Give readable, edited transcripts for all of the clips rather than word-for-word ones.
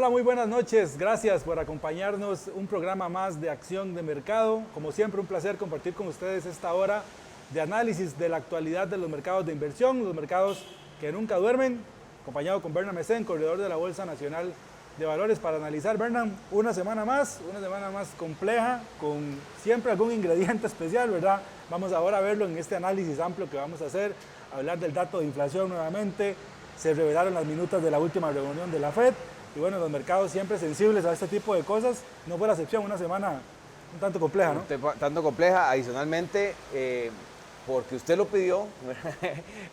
Hola, muy buenas noches. Gracias por acompañarnos. Un programa más de Acción de Mercado. Como siempre, un placer compartir con ustedes esta hora de análisis de la actualidad de los mercados de inversión, los mercados que nunca duermen. Acompañado con Bernan Mesén, corredor de la Bolsa Nacional de Valores, para analizar, Bernan, una semana más compleja, con siempre algún ingrediente especial, ¿verdad? Vamos ahora a verlo en este análisis amplio que vamos a hacer, hablar del dato de inflación nuevamente. Se revelaron las minutas de la última reunión de la FED. Y bueno, los mercados siempre sensibles a este tipo de cosas. No fue la excepción, una semana un tanto compleja, ¿no? Tanto compleja, adicionalmente, porque usted lo pidió,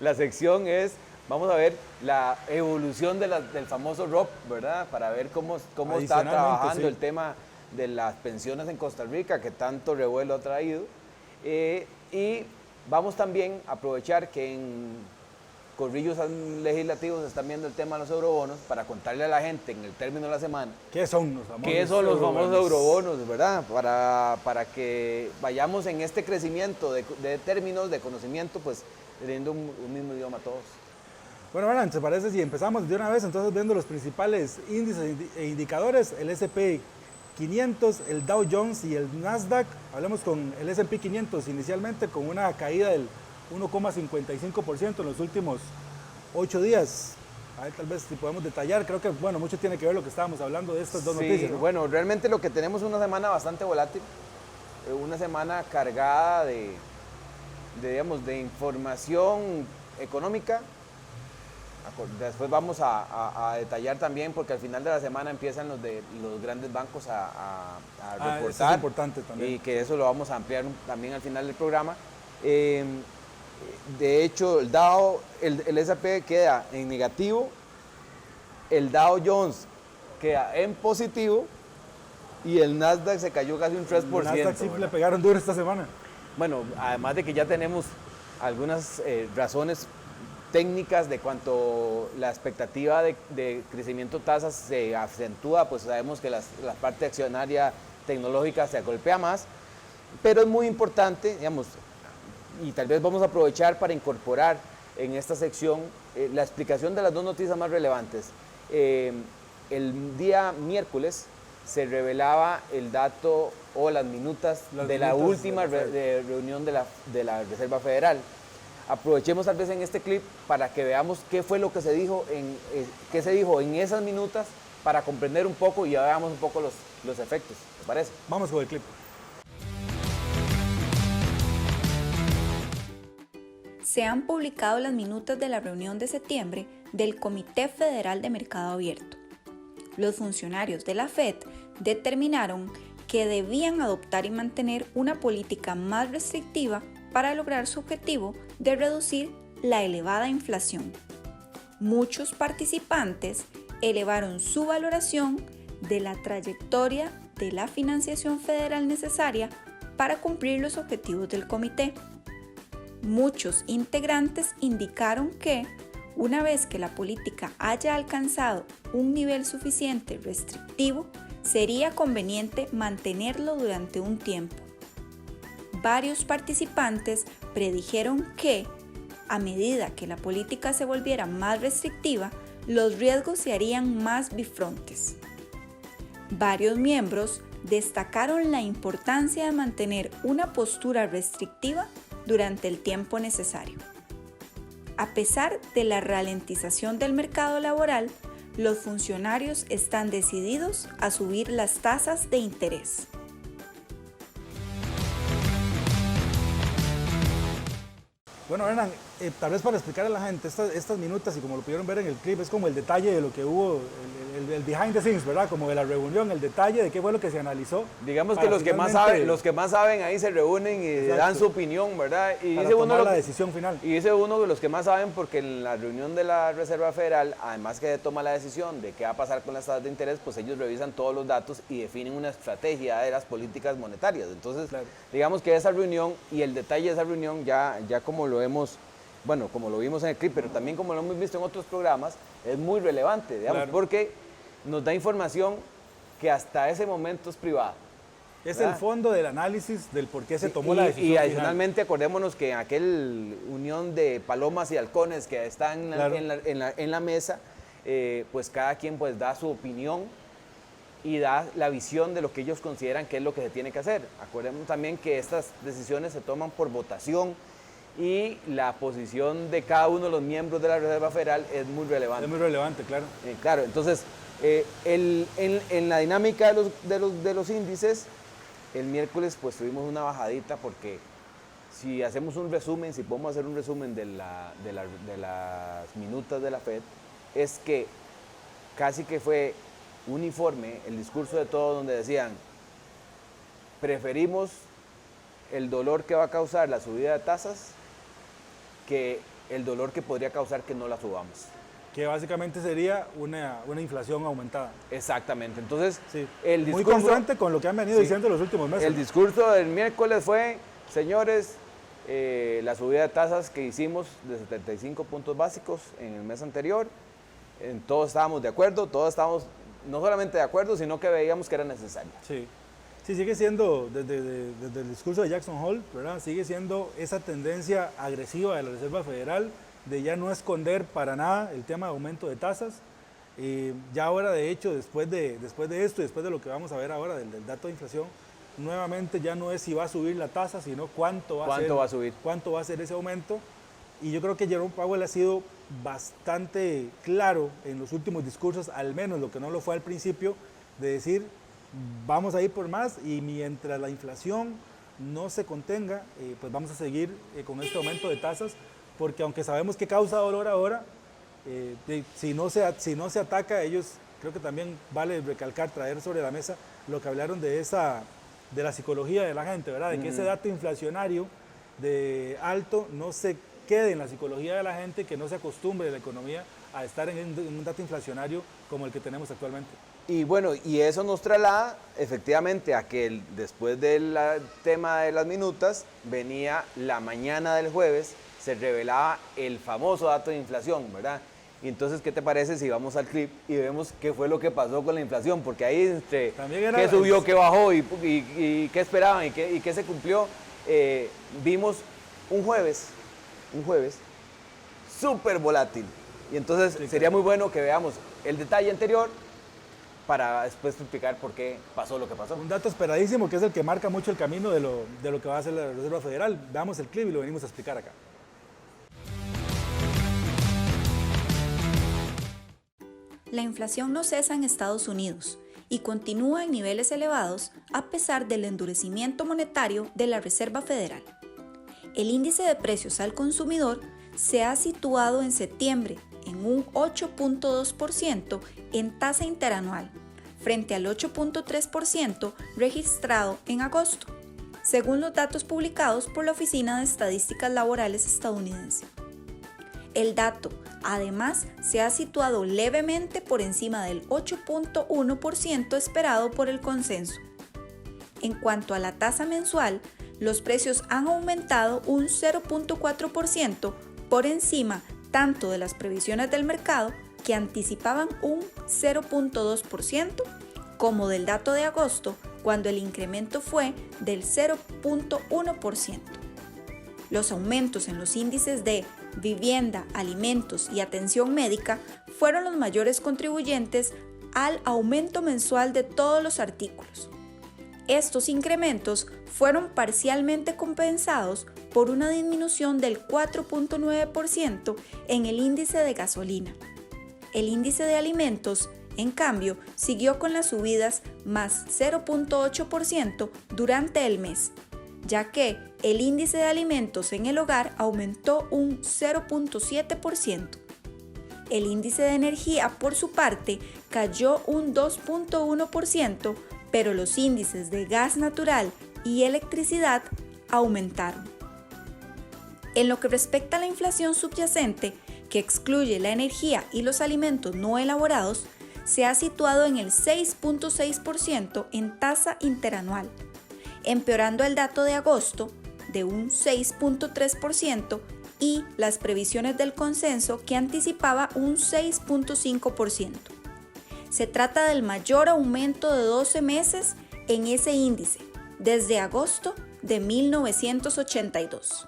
la sección es, vamos a ver la evolución del famoso ROP, ¿verdad? Para ver cómo está trabajando el tema de las pensiones en Costa Rica, que tanto revuelo ha traído. Y vamos también a aprovechar que en corrillos legislativos están viendo el tema de los eurobonos para contarle a la gente en el término de la semana ¿qué son los famosos eurobonos, ¿verdad? Para que vayamos en este crecimiento de términos de conocimiento, pues teniendo un mismo idioma todos. Bueno, Bernan, ¿te parece si empezamos de una vez entonces viendo los principales índices e indicadores? El S&P 500, el Dow Jones y el Nasdaq. Hablemos con el S&P 500 inicialmente, con una caída del 1,55% en los últimos 8 días. A ver, tal vez si podemos detallar, creo que bueno, mucho tiene que ver lo que estábamos hablando de estas dos noticias, ¿no? Bueno, realmente lo que tenemos es una semana bastante volátil, una semana cargada digamos, de información económica. Después vamos a detallar también, porque al final de la semana empiezan los grandes bancos a reportar. Eso es importante también. Y que eso lo vamos a ampliar también al final del programa. De hecho, el S&P queda en negativo, el Dow Jones queda en positivo y el Nasdaq se cayó casi un 3%. El Nasdaq sí le pegaron duro esta semana. Bueno, además de que ya tenemos algunas razones técnicas de cuanto la expectativa de crecimiento tasas se acentúa, pues sabemos que la parte accionaria tecnológica se golpea más, pero es muy importante, digamos, y tal vez vamos a aprovechar para incorporar en esta sección la explicación de las dos noticias más relevantes. El día miércoles se revelaba el dato o las minutas de la última reunión de la Reserva Federal. Aprovechemos tal vez en este clip para que veamos qué fue lo que se dijo en esas minutas, para comprender un poco y ya veamos un poco los efectos. ¿Te parece? Vamos con el clip. Se han publicado las minutas de la reunión de septiembre del Comité Federal de Mercado Abierto. Los funcionarios de la FED determinaron que debían adoptar y mantener una política más restrictiva para lograr su objetivo de reducir la elevada inflación. Muchos participantes elevaron su valoración de la trayectoria de la financiación federal necesaria para cumplir los objetivos del comité. Muchos integrantes indicaron que, una vez que la política haya alcanzado un nivel suficiente restrictivo, sería conveniente mantenerlo durante un tiempo. Varios participantes predijeron que, a medida que la política se volviera más restrictiva, los riesgos se harían más bifrontes. Varios miembros destacaron la importancia de mantener una postura restrictiva durante el tiempo necesario. A pesar de la ralentización del mercado laboral, los funcionarios están decididos a subir las tasas de interés. Bueno, Bernan, tal vez para explicar a la gente estas minutas, y como lo pudieron ver en el clip, es como el detalle de lo que hubo, el behind the scenes, ¿verdad? Como de la reunión, el detalle de qué fue lo que se analizó. Digamos que los que más saben ahí se reúnen y dan su opinión, ¿verdad? Y para tomar la decisión final. Y dice uno de los que más saben, porque en la reunión de la Reserva Federal, además que toma la decisión de qué va a pasar con las tasas de interés, pues ellos revisan todos los datos y definen una estrategia de las políticas monetarias. Entonces, claro, digamos que esa reunión y el detalle de esa reunión ya como lo vimos en el clip, pero también como lo hemos visto en otros programas, es muy relevante, digamos, claro, porque nos da información que hasta ese momento es privada. Es ¿verdad? El fondo del análisis del por qué se tomó la decisión. Y adicionalmente final, acordémonos que en aquel unión de palomas y halcones que están claro, en la mesa, pues cada quien pues da su opinión y da la visión de lo que ellos consideran que es lo que se tiene que hacer. Acordemos también que estas decisiones se toman por votación y la posición de cada uno de los miembros de la Reserva Federal es muy relevante. Es muy relevante, claro. Claro, entonces, en la dinámica de los índices, el miércoles pues tuvimos una bajadita porque si hacemos un resumen, si podemos hacer un resumen de las minutas de la Fed, es que casi que fue uniforme el discurso de todos donde decían, preferimos el dolor que va a causar la subida de tasas que el dolor que podría causar que no la subamos. Que básicamente sería una inflación aumentada. Exactamente. Entonces, sí, el discurso... Muy congruente con lo que han venido diciendo los últimos meses. El discurso del miércoles fue, señores, la subida de tasas que hicimos de 75 puntos básicos en el mes anterior, todos estábamos de acuerdo, todos estábamos no solamente de acuerdo, sino que veíamos que era necesario. Sí. Sí, sigue siendo, desde el discurso de Jackson Hole, ¿verdad? Sigue siendo esa tendencia agresiva de la Reserva Federal de ya no esconder para nada el tema de aumento de tasas. Ya ahora, de hecho, después de esto, después de lo que vamos a ver ahora del dato de inflación, nuevamente ya no es si va a subir la tasa, sino cuánto va a ser ese aumento. Y yo creo que Jerome Powell ha sido bastante claro en los últimos discursos, al menos lo que no lo fue al principio, de decir, vamos a ir por más y mientras la inflación no se contenga, pues vamos a seguir con este aumento de tasas, porque aunque sabemos que causa dolor ahora, si no se ataca, ellos, creo que también vale recalcar, traer sobre la mesa lo que hablaron de la psicología de la gente, ¿verdad? De que ese dato inflacionario de alto no se quede en la psicología de la gente, que no se acostumbre la economía a estar en un dato inflacionario como el que tenemos actualmente. Y bueno, y eso nos traslada efectivamente a que después del tema de las minutas, venía la mañana del jueves, se revelaba el famoso dato de inflación, ¿verdad? Y entonces, ¿qué te parece si vamos al clip y vemos qué fue lo que pasó con la inflación? Porque ahí entre qué subió, qué bajó y qué esperaban y qué se cumplió, vimos un jueves súper volátil. Y entonces sería muy bueno que veamos el detalle anterior para después explicar por qué pasó lo que pasó. Un dato esperadísimo que es el que marca mucho el camino de lo que va a hacer la Reserva Federal. Veamos el clip y lo venimos a explicar acá. La inflación no cesa en Estados Unidos y continúa en niveles elevados a pesar del endurecimiento monetario de la Reserva Federal. El índice de precios al consumidor se ha situado en septiembre en un 8.2% en tasa interanual, frente al 8.3% registrado en agosto, según los datos publicados por la Oficina de Estadísticas Laborales estadounidense. El dato, además, se ha situado levemente por encima del 8.1% esperado por el consenso. En cuanto a la tasa mensual, los precios han aumentado un 0.4% por encima tanto de las previsiones del mercado, que anticipaban un 0.2%, como del dato de agosto, cuando el incremento fue del 0.1%. Los aumentos en los índices de vivienda, alimentos y atención médica fueron los mayores contribuyentes al aumento mensual de todos los artículos. Estos incrementos fueron parcialmente compensados por una disminución del 4.9% en el índice de gasolina. El índice de alimentos, en cambio, siguió con las subidas más 0.8% durante el mes, ya que el índice de alimentos en el hogar aumentó un 0.7%. El índice de energía, por su parte, cayó un 2.1%, pero los índices de gas natural y electricidad aumentaron. En lo que respecta a la inflación subyacente, que excluye la energía y los alimentos no elaborados, se ha situado en el 6.6% en tasa interanual, empeorando el dato de agosto de un 6.3% y las previsiones del consenso que anticipaba un 6.5%. Se trata del mayor aumento de 12 meses en ese índice, desde agosto de 1982.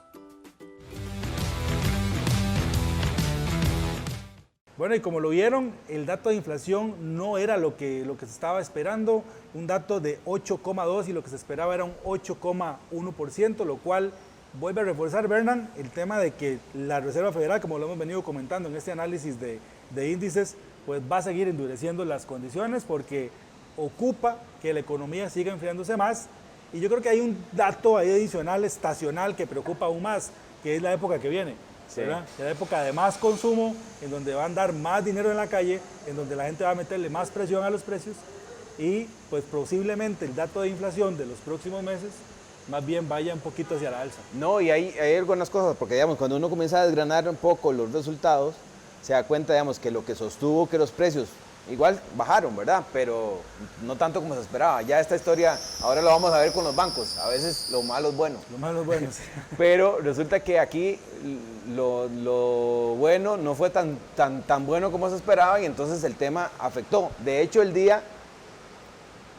Bueno, y como lo vieron, el dato de inflación no era lo que se estaba esperando, un dato de 8,2 y lo que se esperaba era un 8,1%, lo cual vuelve a reforzar, Bernan, el tema de que la Reserva Federal, como lo hemos venido comentando en este análisis de índices, pues va a seguir endureciendo las condiciones porque ocupa que la economía siga enfriándose más. Y yo creo que hay un dato ahí adicional, estacional, que preocupa aún más, que es la época que viene. Sí. ¿Verdad? La época de más consumo, en donde va a andar más dinero en la calle, en donde la gente va a meterle más presión a los precios y pues posiblemente el dato de inflación de los próximos meses más bien vaya un poquito hacia la alza. No, y hay algunas cosas, porque digamos, cuando uno comienza a desgranar un poco los resultados, se da cuenta, digamos, que lo que sostuvo que los precios igual bajaron, ¿verdad? Pero no tanto como se esperaba. Ya esta historia, ahora lo vamos a ver con los bancos. A veces lo malo es bueno. Lo malo es bueno, sí. Pero resulta que aquí lo bueno no fue tan bueno como se esperaba y entonces el tema afectó. De hecho, el día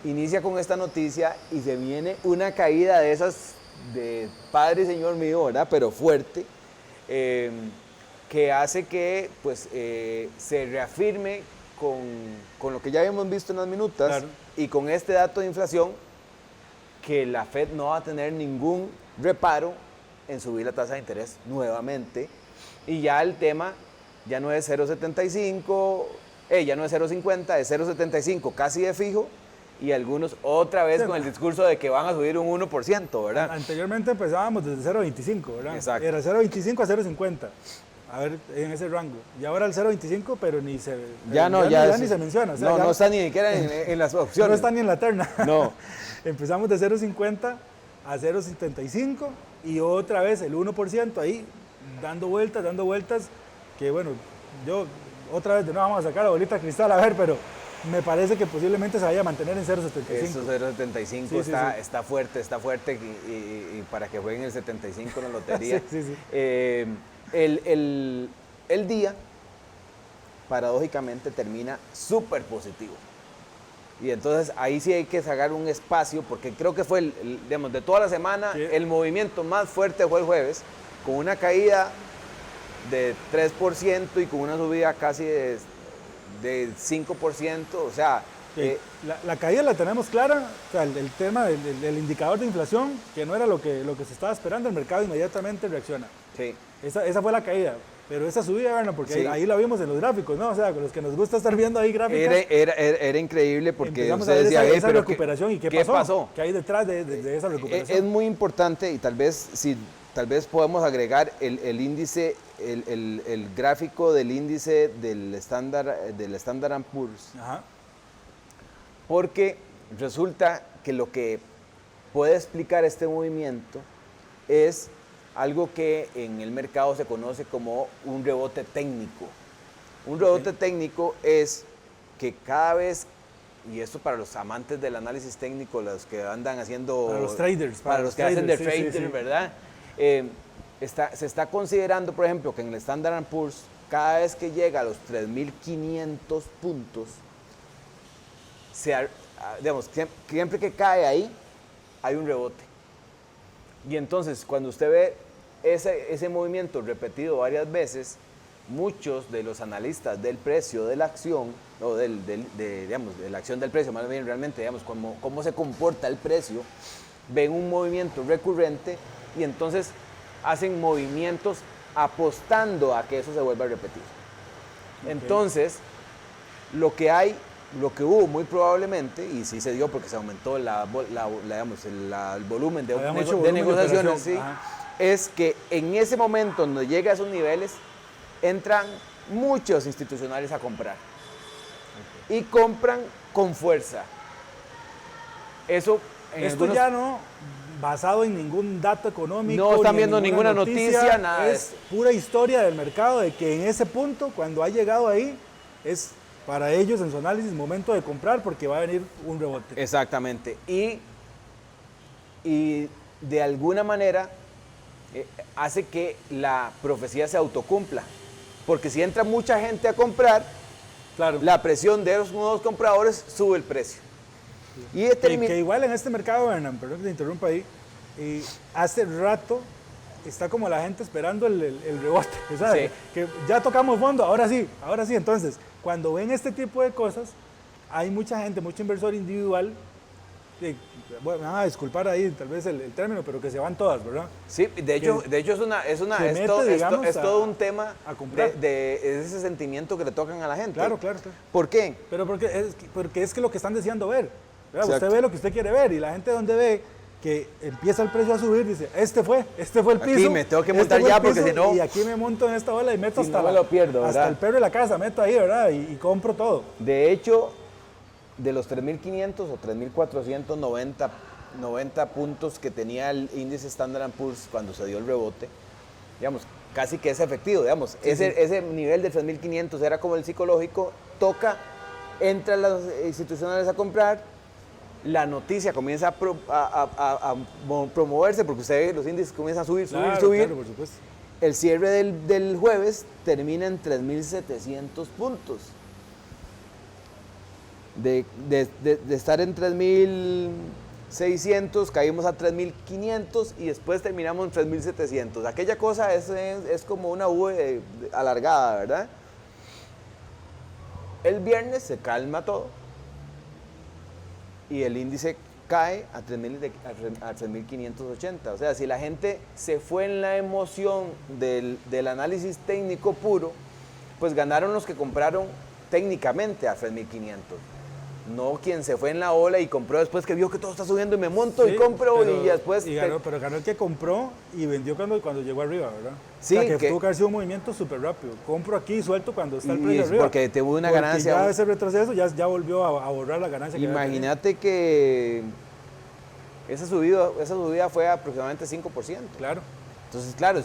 inicia con esta noticia y se viene una caída de esas de Padre y Señor mío, ¿verdad? Pero fuerte, que hace que pues, se reafirme con lo que ya habíamos visto en las minutas, claro, y con este dato de inflación, que la Fed no va a tener ningún reparo en subir la tasa de interés nuevamente, y ya el tema ya no es 0,75, ya no es 0,50, es 0,75 casi de fijo, y algunos otra vez con el discurso de que van a subir un 1%, ¿verdad? Anteriormente empezábamos desde 0,25, ¿verdad? Exacto. Era 0,25 a 0,50. A ver, en ese rango. Y ahora el 0.25, pero ni se, ya ni se menciona. O sea, no está ni siquiera en las opciones. No está ni en la terna. No. Empezamos de 0.50 a 0.75 y otra vez el 1% ahí, dando vueltas, que bueno, yo otra vez de nuevo vamos a sacar la bolita de cristal a ver, pero me parece que posiblemente se vaya a mantener en 0.75. Eso 0.75 sí, está fuerte y para que jueguen el 75 en la lotería. Sí. El día, paradójicamente, termina súper positivo. Y entonces ahí sí hay que sacar un espacio, porque creo que fue, digamos, de toda la semana, sí, el movimiento más fuerte fue el jueves, con una caída de 3% y con una subida casi de 5%, o sea... Sí. La caída la tenemos clara, o sea, el tema del indicador de inflación, que no era lo que se estaba esperando, el mercado inmediatamente reacciona. Sí. Esa fue la caída, pero esa subida, bueno, porque sí, ahí la vimos en los gráficos, ¿no? O sea, con los que nos gusta estar viendo ahí gráficos. Era increíble porque empezamos a ver esa recuperación. ¿Y qué pasó? ¿Qué hay detrás de esa recuperación? Es muy importante y tal vez podemos agregar el índice, el gráfico del índice del Standard & Poor's. Ajá. Porque resulta que lo que puede explicar este movimiento es algo que en el mercado se conoce como un rebote técnico. Un rebote técnico es que cada vez, y esto para los amantes del análisis técnico, los que andan haciendo... Para los traders. Para los que hacen de traders, ¿verdad? Se está considerando, por ejemplo, que en el Standard & Poor's, cada vez que llega a los 3.500 puntos, digamos, siempre que cae ahí, hay un rebote. Y entonces, cuando usted ve ese movimiento repetido varias veces, muchos de los analistas del precio de la acción, o digamos, de la acción del precio, más bien realmente, digamos, cómo se comporta el precio, ven un movimiento recurrente y entonces hacen movimientos apostando a que eso se vuelva a repetir. Okay. Entonces, lo que hubo muy probablemente, y sí se dio porque se aumentó el volumen de negociaciones, sí, es que en ese momento, cuando llega a esos niveles, entran muchos institucionales a comprar. Okay. Y compran con fuerza. Esto ya no basado en ningún dato económico. No están viendo ninguna noticia, nada. Es pura historia del mercado de que en ese punto, cuando ha llegado ahí, es para ellos en su análisis momento de comprar porque va a venir un rebote. Exactamente. Y de alguna manera hace que la profecía se autocumpla. Porque si entra mucha gente a comprar, claro, la presión de los nuevos compradores sube el precio. Sí. Y que igual en este mercado, Hernán, perdón que te interrumpa ahí, hace rato está como la gente esperando el rebote, ¿sabes? Sí. Que ya tocamos fondo, ahora sí. Entonces, cuando ven este tipo de cosas, hay mucha gente, mucho inversor individual, bueno, me van a disculpar ahí tal vez el término, pero que se van todas, ¿verdad? Sí, de hecho es todo un tema a comprar. de ese sentimiento que le tocan a la gente. Claro. ¿Por qué? Pero porque es que lo que están deseando ver, ¿verdad? Exacto. Usted ve lo que usted quiere ver y la gente donde ve que empieza el precio a subir, dice, este fue el piso. Aquí me tengo que montar ya porque si no... Y aquí me monto en esta bola y meto Si no me lo pierdo, hasta ¿verdad? el perro de la casa, meto ahí, ¿verdad? Y compro todo. De hecho, de los 3.500 o 3.490 puntos que tenía el índice Standard & Poor's cuando se dio el rebote, digamos, casi que es efectivo, digamos, ese nivel de 3.500 era como el psicológico, entran las institucionales a comprar, la noticia comienza a promoverse porque usted ve los índices comienzan a subir. Claro, por supuesto. El cierre del jueves termina en 3.700 puntos. De estar en 3.600 caímos a 3.500 y después terminamos en 3.700. Aquella cosa es como una V alargada, ¿verdad? El viernes se calma todo y el índice cae a 3.580. O sea, si la gente se fue en la emoción del análisis técnico puro, pues ganaron los que compraron técnicamente a 3.500. No quien se fue en la ola y compró después que vio que todo está subiendo y me monto y compro y después... Pero ganó el que compró y vendió cuando llegó arriba, ¿verdad? Sí, o sea, que tuvo que haber sido un movimiento súper rápido. Compro aquí y suelto cuando está el precio arriba. Porque tuvo una ganancia... Ya ese retroceso ya volvió a borrar la ganancia. Imagínate que esa subida fue aproximadamente 5%. Claro. Entonces, claro,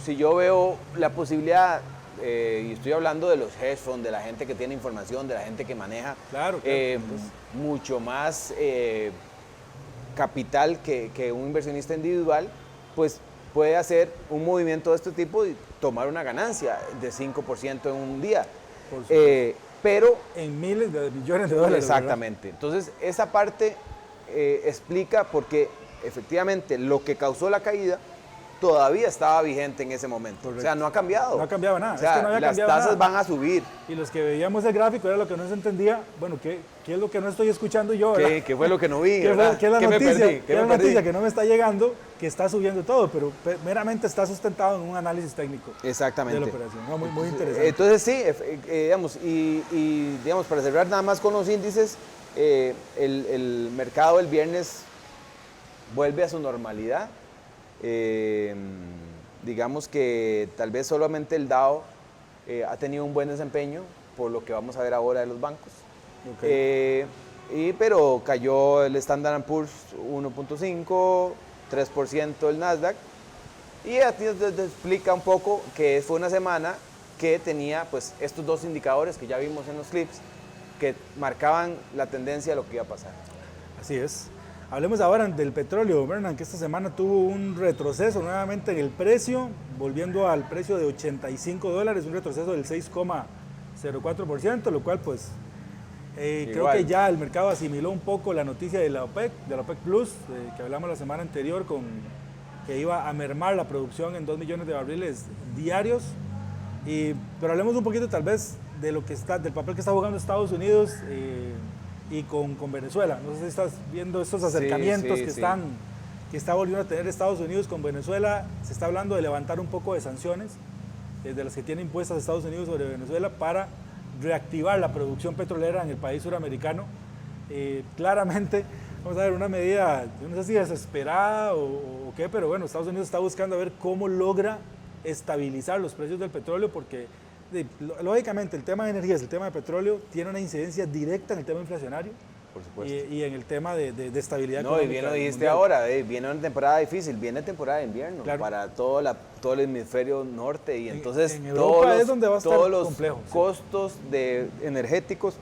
si yo veo la posibilidad... y estoy hablando de los hedge funds, de la gente que tiene información, de la gente que maneja mucho más capital que un inversionista individual, pues puede hacer un movimiento de este tipo y tomar una ganancia de 5% en un día. Pero en miles de millones de dólares. Exactamente. ¿verdad? Entonces, esa parte explica porque efectivamente lo que causó la caída todavía estaba vigente en ese momento. Correcto. O sea, no ha cambiado. No ha cambiado nada. O sea, es que no había las cambiado tasas nada. van a subir. Y los que veíamos el gráfico era lo que no se entendía. Bueno, ¿qué es lo que no estoy escuchando yo? ¿Verdad? ¿Qué fue lo que no vi? ¿Qué es la noticia? ¿Qué es la noticia que no no me está llegando? Que está subiendo todo, pero meramente está sustentado en un análisis técnico. Exactamente. De la operación. No, muy interesante. Entonces, sí, digamos, y digamos, para cerrar nada más con los índices, el mercado el viernes vuelve a su normalidad. Digamos que tal vez solamente el Dow ha tenido un buen desempeño por lo que vamos a ver ahora de los bancos. Okay. Pero cayó el Standard & Poor's 1.5, 3% el Nasdaq. Y aquí te explica un poco que fue una semana que tenía pues estos dos indicadores que ya vimos en los clips que marcaban la tendencia de lo que iba a pasar. Así es. Hablemos ahora del petróleo, Bernan, que esta semana tuvo un retroceso nuevamente en el precio, volviendo al precio de $85, un retroceso del 6,04%, lo cual pues creo que ya el mercado asimiló un poco la noticia de la OPEC Plus, que hablamos la semana anterior, que iba a mermar la producción en 2 millones de barriles diarios. Pero hablemos un poquito tal vez de del papel que está jugando Estados Unidos y con Venezuela. No sé si estás viendo estos acercamientos que está volviendo a tener Estados Unidos con Venezuela. Se está hablando de levantar un poco de sanciones de las que tiene impuestas Estados Unidos sobre Venezuela para reactivar la producción petrolera en el país suramericano. Claramente, vamos a ver, una medida, yo no sé si desesperada o qué, pero bueno, Estados Unidos está buscando a ver cómo logra estabilizar los precios del petróleo porque lógicamente el tema de energías, el tema de petróleo tiene una incidencia directa en el tema inflacionario. Por supuesto. Y en el tema de estabilidad económica. No, y bien lo dijiste ahora, viene una temporada difícil, viene temporada de invierno para todo el hemisferio norte y entonces en Europa es donde va a estar todos los complejo, costos energéticos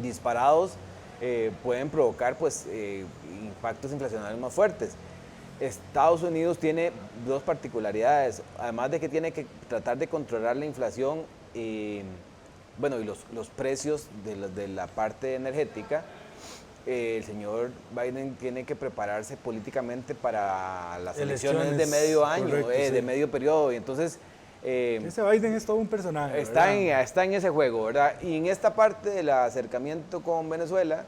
disparados pueden provocar pues impactos inflacionarios más fuertes. Estados Unidos tiene dos particularidades, además de que tiene que tratar de controlar la inflación y los precios de la parte energética, el señor Biden tiene que prepararse políticamente para las elecciones de Elecciones, medio año, correcto, sí. de medio periodo. Y entonces, Ese Biden es todo un personaje, está ¿verdad? en ese juego, ¿verdad? Y en esta parte del acercamiento con Venezuela,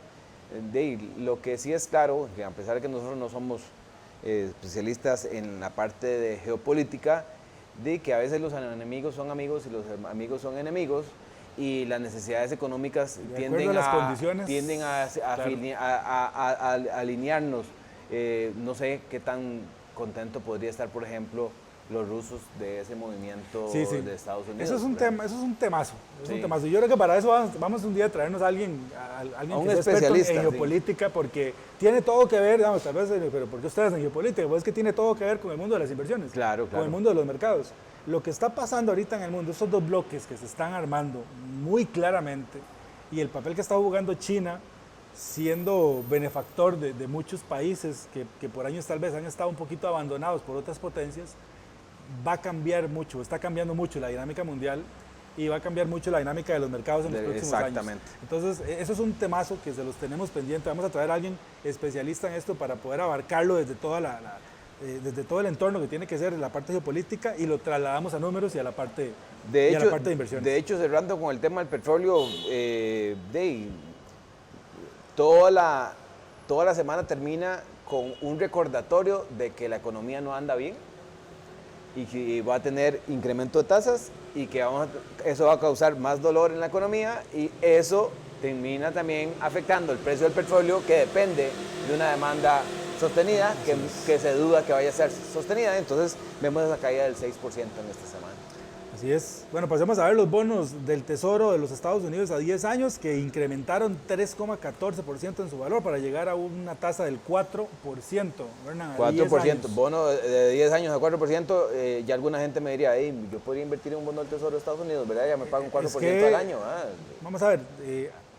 lo que sí es claro, que a pesar de que nosotros no somos especialistas en la parte de geopolítica, de que a veces los enemigos son amigos y los amigos son enemigos, y las necesidades económicas tienden a alinearnos. No sé qué tan contento podría estar, por ejemplo, los rusos de ese movimiento de Estados Unidos. Eso es un tema, eso es un temazo. Sí. Un temazo. Yo creo que para eso vamos un día a traernos a alguien un que sea experto especialista en geopolítica, porque tiene todo que ver, digamos, tal vez, pero ¿por qué ustedes en geopolítica? Pues es que tiene todo que ver con el mundo de las inversiones, Claro. con el mundo de los mercados. Lo que está pasando ahorita en el mundo, estos dos bloques que se están armando muy claramente, y el papel que está jugando China, siendo benefactor de muchos países que por años tal vez han estado un poquito abandonados por otras potencias, va a cambiar mucho, está cambiando mucho la dinámica mundial y va a cambiar mucho la dinámica de los mercados en los próximos años. Entonces, eso es un temazo que se los tenemos pendiente. Vamos a traer a alguien especialista en esto para poder abarcarlo desde desde todo el entorno que tiene que ser la parte geopolítica, y lo trasladamos a números y a la parte de inversiones. De hecho, cerrando con el tema del petróleo, toda la semana termina con un recordatorio de que la economía no anda bien y que va a tener incremento de tasas y que eso va a causar más dolor en la economía, y eso termina también afectando el precio del petróleo, que depende de una demanda sostenida, que se duda que vaya a ser sostenida. Entonces vemos esa caída del 6% en esta semana. Así es. Bueno, pasemos a ver los bonos del Tesoro de los Estados Unidos a 10 años, que incrementaron 3,14% en su valor para llegar a una tasa del 4%. ¿Verdad? 4%, bono de 10 años a 4%, ya alguna gente me diría, hey, yo podría invertir en un bono del Tesoro de Estados Unidos, ¿verdad? Ya me pago un 4% al año. Vamos a ver,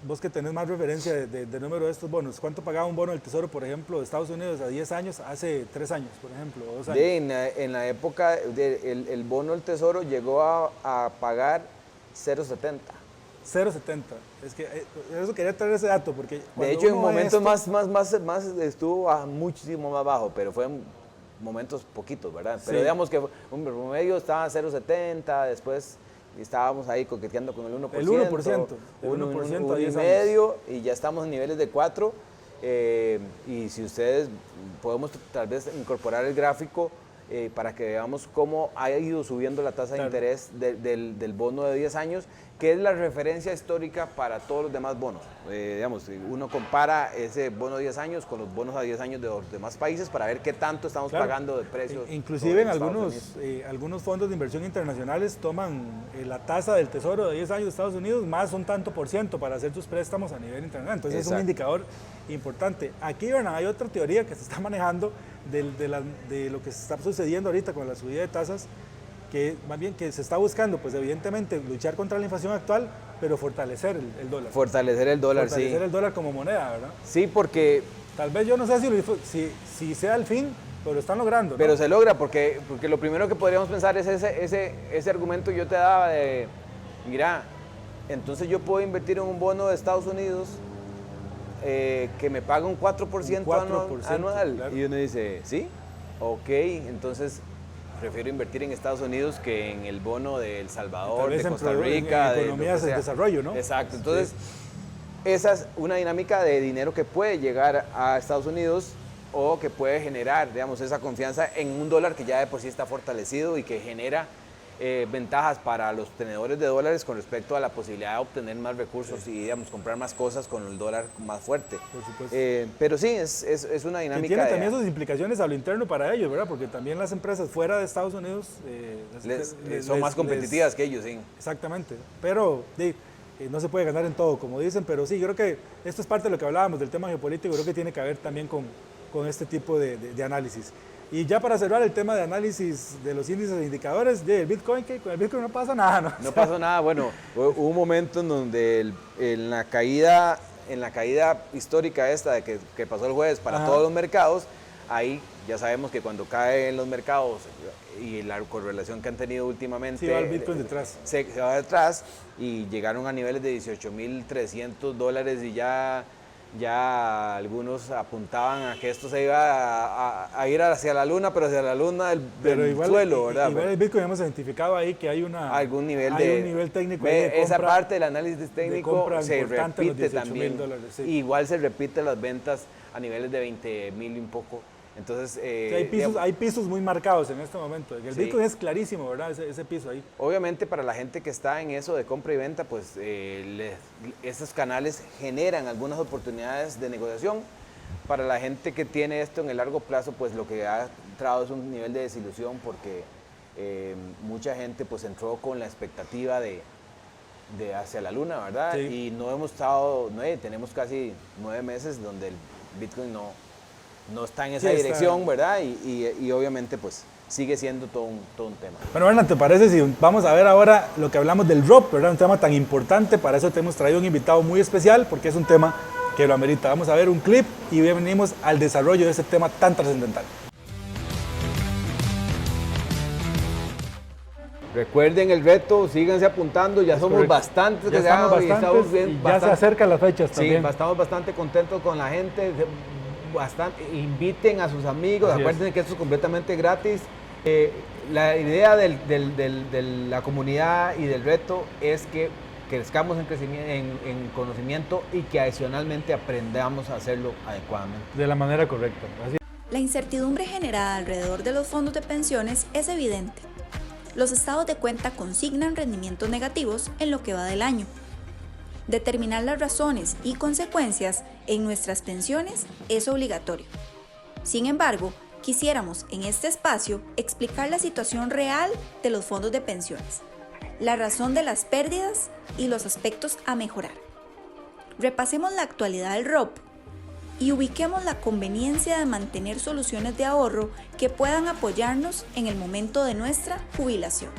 vos que tenés más referencia de número de estos bonos, ¿cuánto pagaba un bono del Tesoro, por ejemplo, de Estados Unidos a 10 años, hace 3 años, por ejemplo, 2 años? En la época, el bono del Tesoro llegó a pagar 0,70. 0,70. Es que eso quería traer ese dato, porque de hecho, en momentos más estuvo muchísimo más bajo, pero fue en momentos poquitos, ¿verdad? Pero digamos que un promedio estaba a 0,70, después estábamos ahí coqueteando con el 1%. El 1%. El 1% a 10 medio, y ya estamos en niveles de 4. Y si ustedes, podemos tal vez incorporar el gráfico para que veamos cómo ha ido subiendo la tasa de interés del bono de 10 años, que es la referencia histórica para todos los demás bonos. Digamos, uno compara ese bono de 10 años con los bonos a 10 años de los demás países para ver qué tanto estamos pagando de precios. Inclusive en algunos fondos de inversión internacionales toman la tasa del Tesoro de 10 años de Estados Unidos más un tanto por ciento para hacer sus préstamos a nivel internacional. Entonces es un indicador importante. Aquí, Bernard, hay otra teoría que se está manejando de lo que se está sucediendo ahorita con la subida de tasas, que más bien que se está buscando, pues evidentemente, luchar contra la inflación actual, pero fortalecer el dólar. Fortalecer el dólar, fortalecer el dólar como moneda, ¿verdad? Sí, porque... Tal vez yo no sé si sea el fin, pero lo están logrando, ¿no? Pero se logra, porque lo primero que podríamos pensar es ese argumento que yo te daba de, mira, entonces yo puedo invertir en un bono de Estados Unidos que me paga un 4%, anual. Claro. Y uno dice, ¿sí? Ok, entonces prefiero invertir en Estados Unidos que en el bono de El Salvador, de Costa Rica. En economías de desarrollo, ¿no? Exacto, entonces esa es una dinámica de dinero que puede llegar a Estados Unidos, o que puede generar, digamos, esa confianza en un dólar que ya de por sí está fortalecido y que genera ventajas para los tenedores de dólares con respecto a la posibilidad de obtener más recursos y, digamos, comprar más cosas con el dólar más fuerte. Por supuesto. Pero sí, es una dinámica. Y tiene también sus implicaciones a lo interno para ellos, ¿verdad? Porque también las empresas fuera de Estados Unidos son más competitivas que ellos, sí. Exactamente. Pero no se puede ganar en todo, como dicen, pero sí, yo creo que esto es parte de lo que hablábamos del tema geopolítico, creo que tiene que ver también con este tipo de análisis. Y ya para cerrar el tema de análisis de los índices e indicadores, del Bitcoin, que con el Bitcoin no pasa nada, ¿no? No pasó nada. Bueno, hubo un momento en donde en la caída histórica esta de que pasó el jueves para todos los mercados, ahí ya sabemos que cuando caen los mercados y la correlación que han tenido últimamente, sí, va el Bitcoin detrás. Se va detrás, y llegaron a niveles de $18,300 y ya Ya algunos apuntaban a que esto se iba a ir hacia la luna, pero hacia la luna del suelo, ¿verdad? Igual el Bitcoin hemos identificado ahí que hay un nivel técnico ahí de esa compra, parte del análisis técnico se repite también. $18,000, sí. Igual se repite las ventas a niveles de 20,000 y un poco. Entonces, sí, hay pisos muy marcados en este momento. El sí. Bitcoin es clarísimo, ¿verdad? Ese piso ahí. Obviamente para la gente que está en eso de compra y venta, pues estos canales generan algunas oportunidades de negociación. Para la gente que tiene esto en el largo plazo, pues lo que ha traído es un nivel de desilusión porque mucha gente pues entró con la expectativa de hacia la luna, ¿verdad? Sí. Y no hemos estado, tenemos casi 9 meses donde el Bitcoin no está en esa dirección, ¿verdad? Y obviamente pues sigue siendo todo un tema. Bueno, Berna, ¿te parece si vamos a ver ahora lo que hablamos del ROP, ¿verdad? Un tema tan importante, para eso te hemos traído un invitado muy especial porque es un tema que lo amerita. Vamos a ver un clip y venimos al desarrollo de este tema tan trascendental. Recuerden el reto, síganse apuntando, ya somos correcto. bastantes Ya que estamos bastantes bien, y ya se acercan las fechas también. Sí, estamos bastante contentos con la gente, inviten a sus amigos, acuérdense que esto es completamente gratis. La idea de la comunidad y del reto es que crezcamos en conocimiento y que adicionalmente aprendamos a hacerlo adecuadamente. De la manera correcta. Así. La incertidumbre generada alrededor de los fondos de pensiones es evidente. Los estados de cuenta consignan rendimientos negativos en lo que va del año. Determinar las razones y consecuencias en nuestras pensiones es obligatorio. Sin embargo, quisiéramos en este espacio explicar la situación real de los fondos de pensiones, la razón de las pérdidas y los aspectos a mejorar. Repasemos la actualidad del ROP y ubiquemos la conveniencia de mantener soluciones de ahorro que puedan apoyarnos en el momento de nuestra jubilación.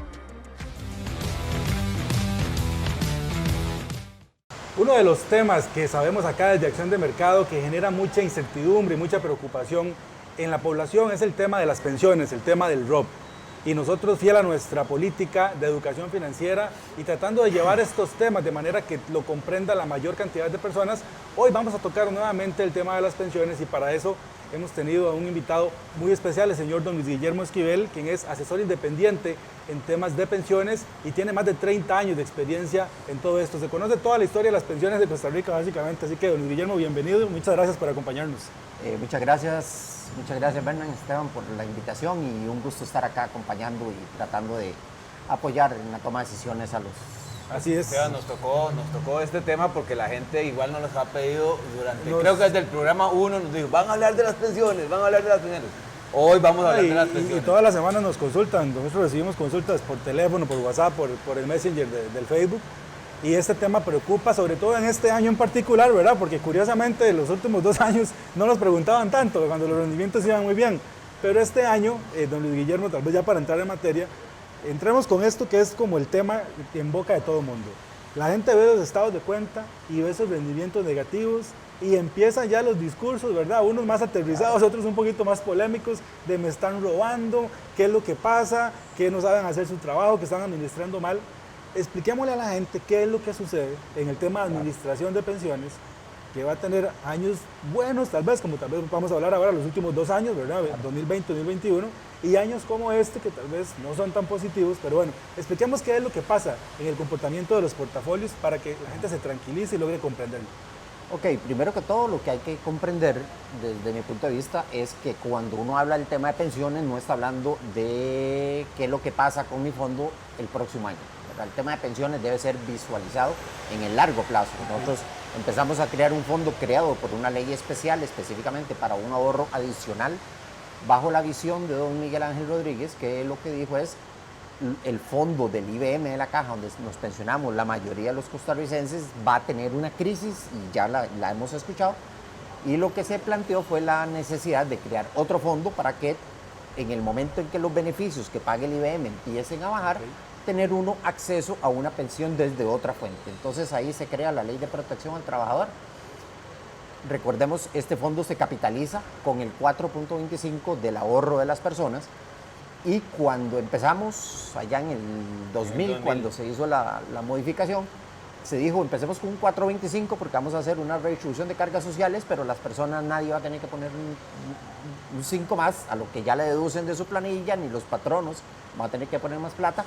Uno de los temas que sabemos acá desde Acción de Mercado que genera mucha incertidumbre y mucha preocupación en la población es el tema de las pensiones, el tema del ROP. Y nosotros, fiel a nuestra política de educación financiera y tratando de llevar estos temas de manera que lo comprenda la mayor cantidad de personas, hoy vamos a tocar nuevamente el tema de las pensiones y para eso hemos tenido a un invitado muy especial, el señor don Luis Guillermo Esquivel, quien es asesor independiente en temas de pensiones y tiene más de 30 años de experiencia en todo esto. Se conoce toda la historia de las pensiones de Costa Rica básicamente, así que don Luis Guillermo, bienvenido, muchas gracias por acompañarnos. Muchas gracias Bernan, Esteban, por la invitación y un gusto estar acá acompañando y tratando de apoyar en la toma de decisiones a los... Así es. Esteban, nos tocó este tema porque la gente igual nos ha pedido creo que desde el programa 1 nos dijo, van a hablar de las pensiones. Hoy vamos a hablar de las pensiones. Y todas las semanas nos consultan, nosotros recibimos consultas por teléfono, por WhatsApp, por el Messenger del Facebook. Y este tema preocupa, sobre todo en este año en particular, ¿verdad? Porque curiosamente los últimos 2 años no nos preguntaban tanto, cuando los rendimientos iban muy bien. Pero este año, don Luis Guillermo, tal vez ya para entrar en materia, entremos con esto que es como el tema en boca de todo el mundo. La gente ve los estados de cuenta y ve esos rendimientos negativos y empiezan ya los discursos, ¿verdad? Unos más aterrizados, otros un poquito más polémicos, de me están robando, qué es lo que pasa, que no saben hacer su trabajo, que están administrando mal. Expliquémosle a la gente qué es lo que sucede en el tema de administración de pensiones, que va a tener años buenos, tal vez vamos a hablar ahora los últimos 2 años, ¿verdad? 2020, 2021, y años como este que tal vez no son tan positivos, pero bueno, expliquemos qué es lo que pasa en el comportamiento de los portafolios para que la gente se tranquilice y logre comprenderlo. Ok, primero que todo lo que hay que comprender desde mi punto de vista es que cuando uno habla del tema de pensiones no está hablando de qué es lo que pasa con mi fondo el próximo año. El tema de pensiones debe ser visualizado en el largo plazo. Nosotros empezamos a crear un fondo creado por una ley especial específicamente para un ahorro adicional bajo la visión de don Miguel Ángel Rodríguez, que lo que dijo es el fondo del IBM de la Caja, donde nos pensionamos la mayoría de los costarricenses, va a tener una crisis y ya la hemos escuchado, y lo que se planteó fue la necesidad de crear otro fondo para que en el momento en que los beneficios que pague el IBM empiecen a bajar, tener uno acceso a una pensión desde otra fuente. Entonces ahí se crea la Ley de Protección al Trabajador. Recordemos, este fondo se capitaliza con el 4.25 del ahorro de las personas y cuando empezamos, allá en el 2000, cuando se hizo la modificación, se dijo, empecemos con un 4.25 porque vamos a hacer una redistribución de cargas sociales, pero las personas, nadie va a tener que poner un 5 más a lo que ya le deducen de su planilla, ni los patronos van a tener que poner más plata.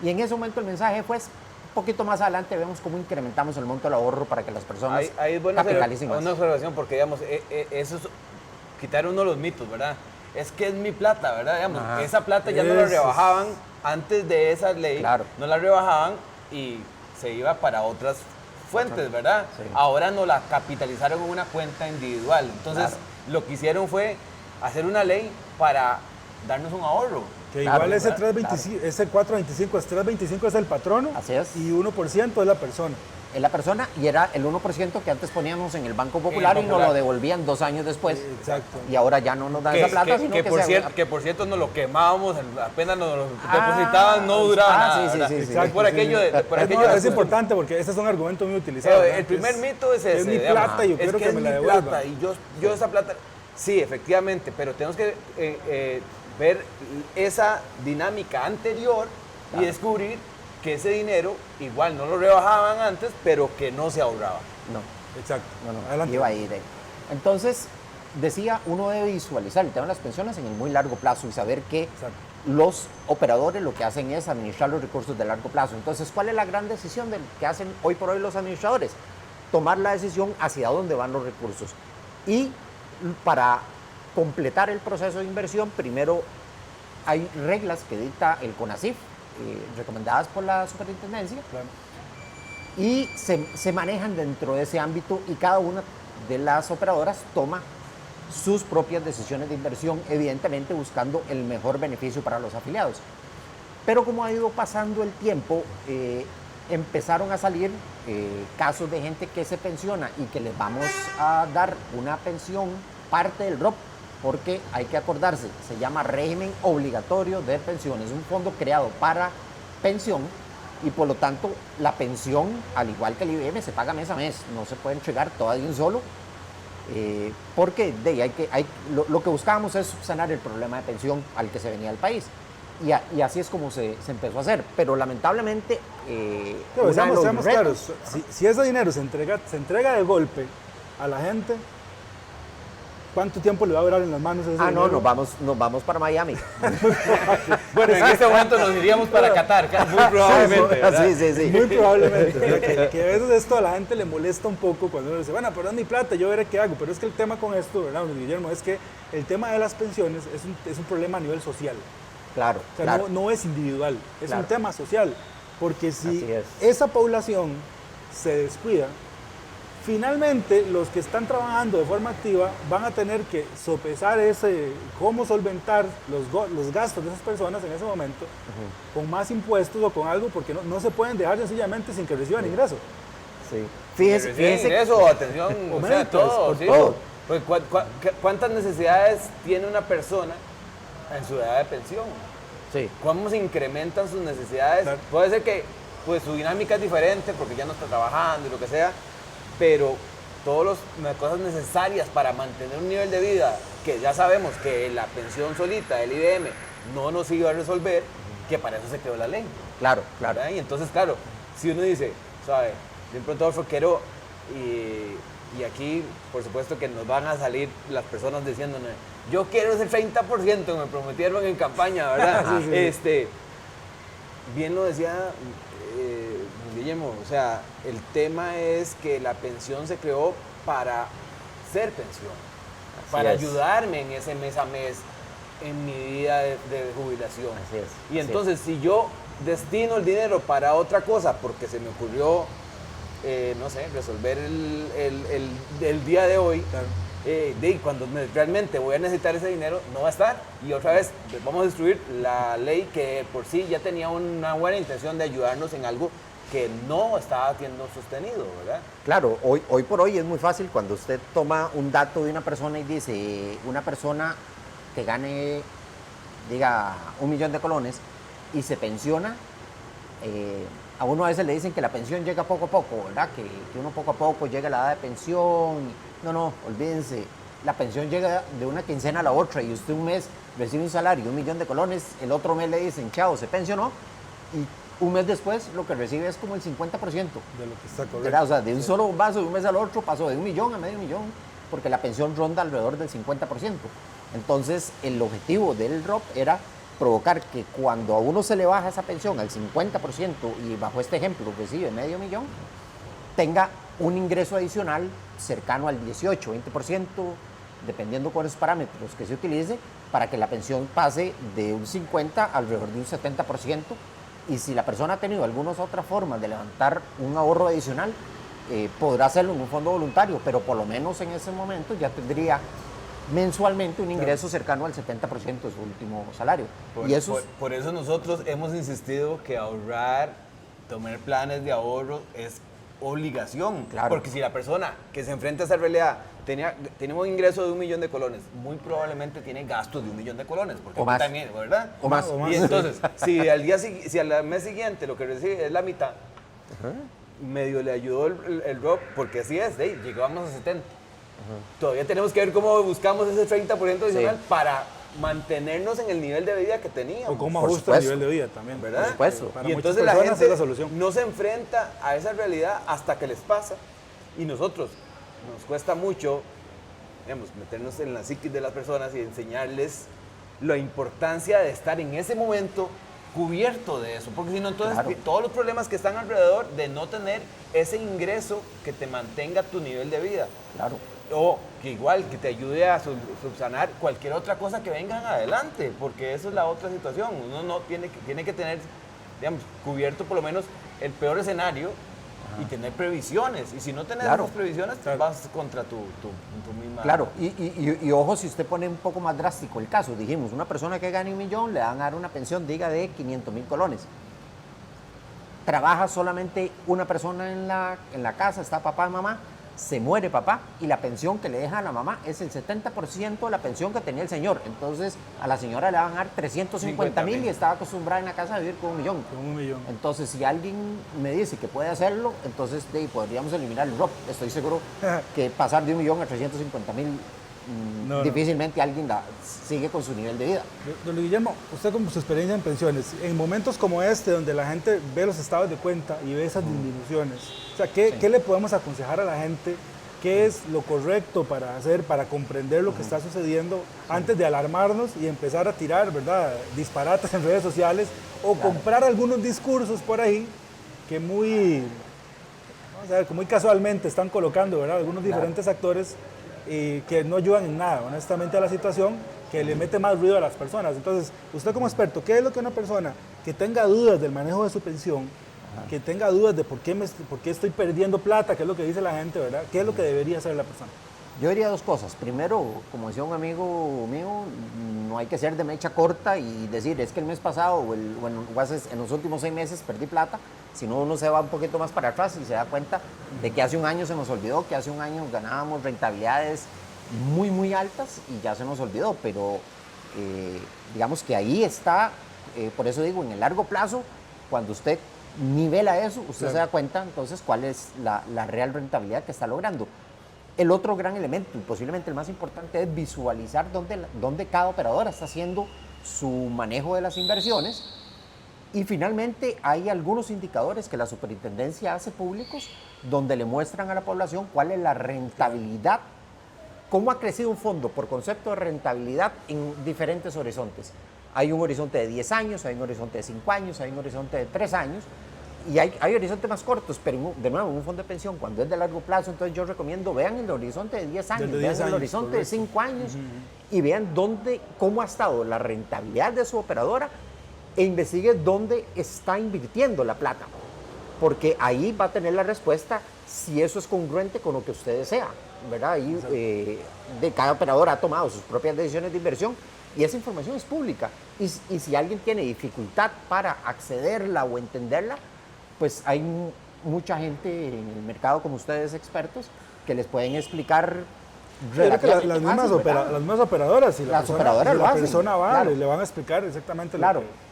Y en ese momento el mensaje fue, un poquito más adelante vemos cómo incrementamos el monto del ahorro para que las personas Ahí es buena capitalicen más. una observación, porque digamos, eso es quitar uno de los mitos, ¿verdad? Es que es mi plata, ¿verdad? Digamos, Ajá. esa plata ya no la rebajaban antes de esa ley, Claro. no la rebajaban y se iba para otras fuentes, ¿verdad? Sí. Ahora no la capitalizaron en una cuenta individual. Entonces, Claro. lo que hicieron fue hacer una ley para darnos un ahorro. Que Claro, igual ese, claro, 325, ese 425 es 325 es el patrono. Así es. Y 1% es la persona. Es la persona y era el 1% que antes poníamos en el Banco Popular y nos Popular. lo devolvían 2 años después. Exacto. Y ahora ya no nos dan esa plata, sino que Que por cierto nos lo quemábamos, apenas nos lo depositaban, no duraba nada. sí, ¿verdad? sí, sí. Es por aquello de... por Es, aquello no, de- es importante porque ese es un argumento muy utilizado. ¿verdad? El primer mito es ese. Es mi digamos, plata y yo quiero que me la es mi devuelvan. plata y yo esa plata... Sí, efectivamente, pero tenemos que ver esa dinámica anterior y descubrir que ese dinero igual no lo rebajaban antes, pero que no se ahorraba. No, Exacto. no, Adelante. iba ahí. Entonces, decía, uno debe visualizar el tema de las pensiones en el muy largo plazo y saber que Exacto. los operadores lo que hacen es administrar los recursos de largo plazo. Entonces, ¿cuál es la gran decisión que hacen hoy por hoy los administradores? Tomar la decisión hacia dónde van los recursos. Y para completar el proceso de inversión, primero hay reglas que dicta el CONACYF, recomendadas por la superintendencia, Claro. y se manejan dentro de ese ámbito y cada una de las operadoras toma sus propias decisiones de inversión, evidentemente buscando el mejor beneficio para los afiliados. Pero como ha ido pasando el tiempo, empezaron a salir casos de gente que se pensiona y que les vamos a dar una pensión parte del ROP, porque hay que acordarse, se llama régimen obligatorio de pensiones, un fondo creado para pensión y por lo tanto la pensión, al igual que el IBM, se paga mes a mes, no se puede entregar toda de un solo, porque lo que buscábamos es subsanar el problema de pensión al que se venía el país. Y así es como se empezó a hacer, pero lamentablemente Pero uno de los seamos retos- claros, si ese dinero se entrega de golpe a la gente, ¿cuánto tiempo le va a durar en las manos ese no, dinero? nos vamos para Miami. Bueno, en este momento nos iríamos para Qatar, muy probablemente. ¿verdad? Sí. Muy probablemente. O sea, que a veces esto a la gente le molesta un poco cuando uno dice, bueno, pero es mi plata, yo veré qué hago. Pero es que el tema con esto, ¿verdad, don Guillermo? Es que el tema de las pensiones es un problema a nivel social. Claro, O sea, claro. no es individual, es Claro. un tema social. Porque si Así es. esa población se descuida, finalmente los que están trabajando de forma activa van a tener que sopesar cómo solventar los gastos de esas personas en ese momento con más impuestos o con algo, porque no se pueden dejar sencillamente sin que reciban ingresos. Sí. Fíjese, Fíjese eso, atención, O o sea, médicas, todo, por sí. todo. Pues, ¿cuántas necesidades tiene una persona en su edad de pensión? sí. ¿Cómo se incrementan sus necesidades? Claro. Puede ser que pues, su dinámica es diferente porque ya no está trabajando y lo que sea, pero todas las cosas necesarias para mantener un nivel de vida que ya sabemos que la pensión solita del IBM no nos iba a resolver, que para eso se creó la ley. Claro, claro. ¿verdad? Y entonces, claro, si uno dice, ¿sabe? De pronto quiero, y aquí, por supuesto que nos van a salir las personas diciéndonos, yo quiero ese 30% que me prometieron en campaña, ¿verdad? Sí. Bien lo decía Guillermo, o sea, el tema es que la pensión se creó para ser pensión, para es. ayudarme en ese mes a mes en mi vida de jubilación. Así es, Y así es. entonces, si yo destino el dinero para otra cosa, porque se me ocurrió, no sé, resolver el día de hoy, Claro. cuando realmente voy a necesitar ese dinero, no va a estar. Y otra vez, vamos a destruir la ley que por sí ya tenía una buena intención de ayudarnos en algo que no estaba siendo sostenido, ¿verdad? Claro, hoy por hoy es muy fácil cuando usted toma un dato de una persona y dice, una persona que gane, diga, 1 millón de colones y se pensiona, a uno a veces le dicen que la pensión llega poco a poco, ¿verdad? Que uno poco a poco llega a la edad de pensión. No, olvídense, la pensión llega de una quincena a la otra y usted un mes recibe un salario de 1 millón de colones, el otro mes le dicen, chao, se pensionó, y un mes después lo que recibe es como el 50%. De lo que está correcto. ¿Verdad? O sea, de un solo vaso de un mes al otro pasó de 1 millón a medio millón, porque la pensión ronda alrededor del 50%. Entonces, el objetivo del ROP era provocar que cuando a uno se le baja esa pensión al 50% y bajo este ejemplo recibe medio millón, tenga un ingreso adicional cercano al 18, 20%, dependiendo cuáles parámetros que se utilice, para que la pensión pase de un 50 alrededor de un 70%. Y si la persona ha tenido algunas otras formas de levantar un ahorro adicional, podrá hacerlo en un fondo voluntario, pero por lo menos en ese momento ya tendría mensualmente un ingreso cercano al 70% de su último salario. Por eso nosotros hemos insistido que ahorrar, tomar planes de ahorro es obligación. Claro. Porque si la persona que se enfrenta a esa realidad tiene un ingreso de 1 millón de colones, muy probablemente tiene gastos de 1 millón de colones. Porque O más. también, ¿verdad? O más. Y entonces, si al mes siguiente lo que recibe es la mitad, medio le ayudó el ROP, porque así es, llegamos a 70. Todavía tenemos que ver cómo buscamos ese 30% adicional para mantenernos en el nivel de vida que teníamos. O cómo Por ajusta el supuesto. nivel de vida también. ¿Verdad? Por supuesto. Para Y muchas entonces la personas gente es la solución. no se enfrenta a esa realidad hasta que les pasa. Y nosotros, nos cuesta mucho, digamos, meternos en la psiquis de las personas y enseñarles la importancia de estar en ese momento cubierto de eso. Porque si no, entonces Claro. todos los problemas que están alrededor de no tener ese ingreso que te mantenga tu nivel de vida. Claro. O que igual, que te ayude a subsanar cualquier otra cosa que vengan adelante, porque esa es la otra situación. Uno no tiene que tener, digamos, cubierto por lo menos el peor escenario y tener previsiones. Y si no tenés Claro. esas previsiones, Claro. vas contra tu misma... Claro, y ojo, si usted pone un poco más drástico el caso, dijimos, una persona que gane 1 millón le van a dar una pensión, diga, de 500,000 colones. Trabaja solamente una persona en la casa, está papá y mamá, se muere papá y la pensión que le deja a la mamá es el 70% de la pensión que tenía el señor. Entonces, a la señora le van a dar 350,000 y estaba acostumbrada en la casa a vivir con 1 millón. Con 1 millón. Entonces, si alguien me dice que puede hacerlo, entonces podríamos eliminar el ROP. Estoy seguro que pasar de 1 millón a 350,000, No. difícilmente alguien sigue con su nivel de vida. Don Guillermo, usted con su experiencia en pensiones, en momentos como este, donde la gente ve los estados de cuenta y ve esas disminuciones, o sea, ¿qué le podemos aconsejar a la gente? ¿Qué es lo correcto para hacer, para comprender lo que está sucediendo antes de alarmarnos y empezar a tirar, ¿verdad?, disparates en redes sociales o comprar algunos discursos por ahí que muy casualmente están colocando, ¿verdad?, algunos diferentes actores que no ayudan en nada, honestamente, a la situación, que le mete más ruido a las personas. Entonces, usted como experto, ¿qué es lo que una persona que tenga dudas del manejo de su pensión, que tenga dudas de por qué estoy perdiendo plata, que es lo que dice la gente, ¿verdad? ¿Qué es lo que debería hacer la persona? Yo diría dos cosas. Primero, como decía un amigo mío, no hay que ser de mecha corta y decir, es que el mes pasado o en los últimos 6 meses perdí plata, sino uno se va un poquito más para atrás y se da cuenta de que hace un año se nos olvidó, que hace un año ganábamos rentabilidades muy, muy altas y ya se nos olvidó, pero digamos que ahí está, por eso digo, en el largo plazo, cuando usted nivela eso, usted se da cuenta entonces cuál es la real rentabilidad que está logrando. El otro gran elemento, y posiblemente el más importante, es visualizar dónde cada operadora está haciendo su manejo de las inversiones. Y finalmente hay algunos indicadores que la superintendencia hace públicos donde le muestran a la población cuál es la rentabilidad, cómo ha crecido un fondo por concepto de rentabilidad en diferentes horizontes. Hay un horizonte de 10 años, hay un horizonte de 5 años, hay un horizonte de 3 años y hay horizontes más cortos, pero de nuevo, en un fondo de pensión, cuando es de largo plazo, entonces yo recomiendo, vean el horizonte de 10 años, vean el horizonte de 5 años y vean cómo ha estado la rentabilidad de su operadora e investigue dónde está invirtiendo la plata, porque ahí va a tener la respuesta si eso es congruente con lo que usted desea, ¿verdad? Ahí de cada operadora ha tomado sus propias decisiones de inversión y esa información es pública y si alguien tiene dificultad para accederla o entenderla, pues hay mucha gente en el mercado como ustedes expertos que les pueden explicar. Yo creo que las mismas operadoras, si la persona va, claro. le van a explicar exactamente claro. lo que...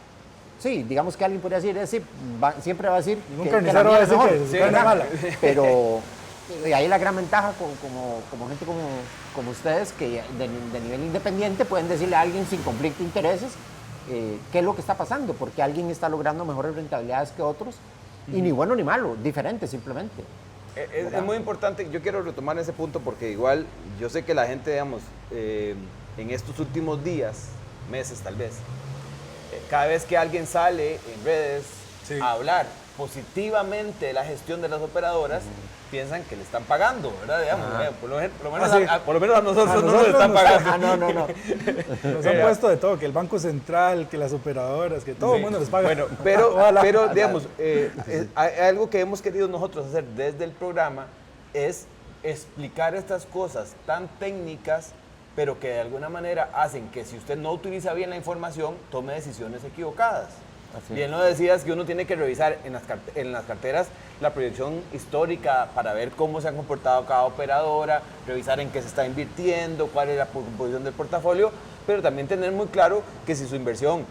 Sí, digamos que alguien podría decir, siempre va a decir Ningún que carnicero la va a mía es decir mejor, que su carne es mala. pero ahí la gran ventaja como gente como ustedes que de nivel independiente pueden decirle a alguien sin conflicto de intereses qué es lo que está pasando, porque alguien está logrando mejores rentabilidades que otros, y ni bueno ni malo, diferente simplemente. Es muy importante, yo quiero retomar ese punto porque igual yo sé que la gente, digamos, en estos últimos días, meses tal vez, cada vez que alguien sale en redes a hablar positivamente de la gestión de las operadoras, piensan que le están pagando, ¿verdad? Digamos, por lo menos a nosotros no nos están pagando. No. Nos han puesto de todo, que el Banco Central, que las operadoras, que todo el mundo les paga. Bueno, pero digamos, hay algo que hemos querido nosotros hacer desde el programa es explicar estas cosas tan técnicas, pero que de alguna manera hacen que si usted no utiliza bien la información, tome decisiones equivocadas. Bien lo decías que uno tiene que revisar en las carteras la proyección histórica para ver cómo se ha comportado cada operadora, revisar en qué se está invirtiendo, cuál es la composición del portafolio, pero también tener muy claro que si su inversión,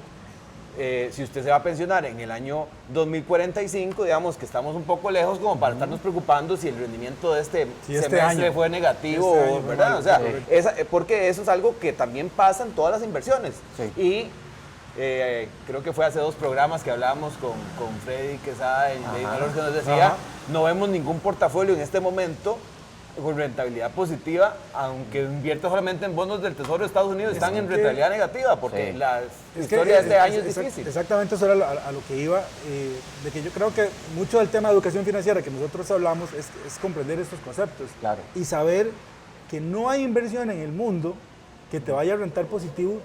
si usted se va a pensionar en el año 2045, digamos que estamos un poco lejos como para estarnos preocupando si el rendimiento de este semestre fue negativo, ¿verdad? O sea, porque eso es algo que también pasa en todas las inversiones. Y creo que fue hace 2 programas que hablábamos con Freddy Quesada en Valor, que nos decía, no vemos ningún portafolio en este momento con rentabilidad positiva, aunque invierta solamente en bonos del Tesoro de Estados Unidos, están en rentabilidad negativa, porque la historia de este año es difícil. Exactamente, eso era a lo que iba, de que yo creo que mucho del tema de educación financiera que nosotros hablamos es comprender estos conceptos y saber que no hay inversión en el mundo que te vaya a rentar positivo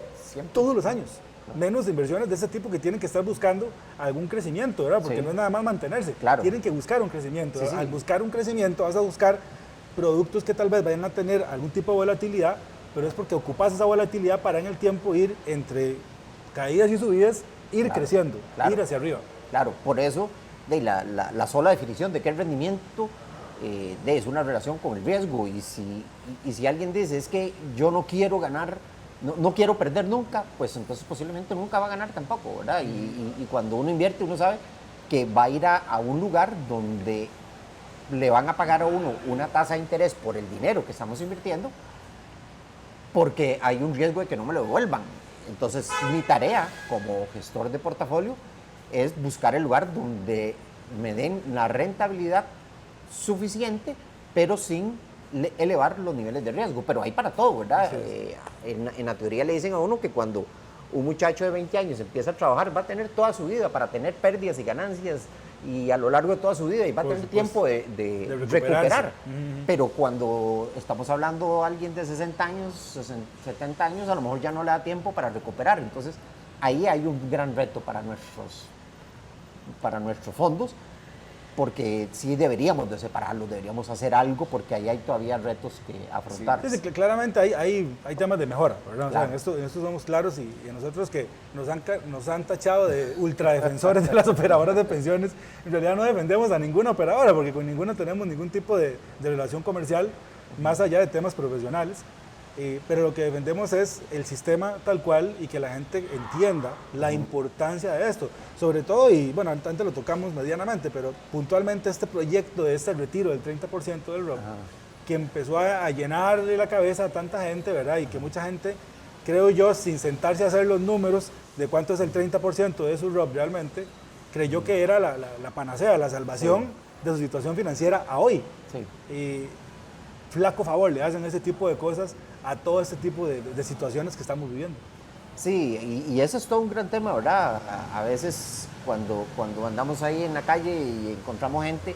todos los años. Menos inversiones de ese tipo que tienen que estar buscando algún crecimiento, ¿verdad? Porque no es nada más mantenerse, tienen que buscar un crecimiento. Al buscar un crecimiento vas a buscar productos que tal vez vayan a tener algún tipo de volatilidad, pero es porque ocupas esa volatilidad para en el tiempo ir entre caídas y subidas, ir creciendo, ir hacia arriba. Claro, por eso la sola definición de qué es rendimiento es una relación con el riesgo, y si alguien dice es que yo no quiero ganar, no quiero perder nunca, pues entonces posiblemente nunca va a ganar tampoco, ¿verdad? Y cuando uno invierte, uno sabe que va a ir a un lugar donde le van a pagar a uno una tasa de interés por el dinero que estamos invirtiendo, porque hay un riesgo de que no me lo devuelvan. Entonces, mi tarea como gestor de portafolio es buscar el lugar donde me den la rentabilidad suficiente, pero sin elevar los niveles de riesgo. Pero hay para todo, ¿verdad? En la teoría le dicen a uno que cuando un muchacho de 20 años empieza a trabajar, va a tener toda su vida para tener pérdidas y ganancias, y a lo largo de toda su vida, y va a tener tiempo de recuperar. Pero cuando estamos hablando de alguien de 60 años, 70 años, a lo mejor ya no le da tiempo para recuperar. Entonces, ahí hay un gran reto para nuestros fondos, porque sí deberíamos de separarlos, deberíamos hacer algo, porque ahí hay todavía retos que afrontar. Sí, que claramente hay temas de mejora, ¿verdad? Claro. O sea, en esto somos claros, y a nosotros que nos han tachado de ultradefensores de las operadoras de pensiones, en realidad no defendemos a ninguna operadora, porque con ninguna tenemos ningún tipo de relación comercial, más allá de temas profesionales. Pero lo que defendemos es el sistema tal cual, y que la gente entienda la importancia de esto. Sobre todo, y bueno, antes lo tocamos medianamente, pero puntualmente este proyecto de este retiro del 30% del ROP, que empezó a llenarle la cabeza a tanta gente, ¿verdad? Y que mucha gente, creo yo, sin sentarse a hacer los números de cuánto es el 30% de su ROP realmente, creyó que era la panacea, la salvación de su situación financiera a hoy. Y flaco favor le hacen ese tipo de cosas a todo este tipo de situaciones que estamos viviendo. Sí, y eso es todo un gran tema, ¿verdad? A veces cuando andamos ahí en la calle y encontramos gente,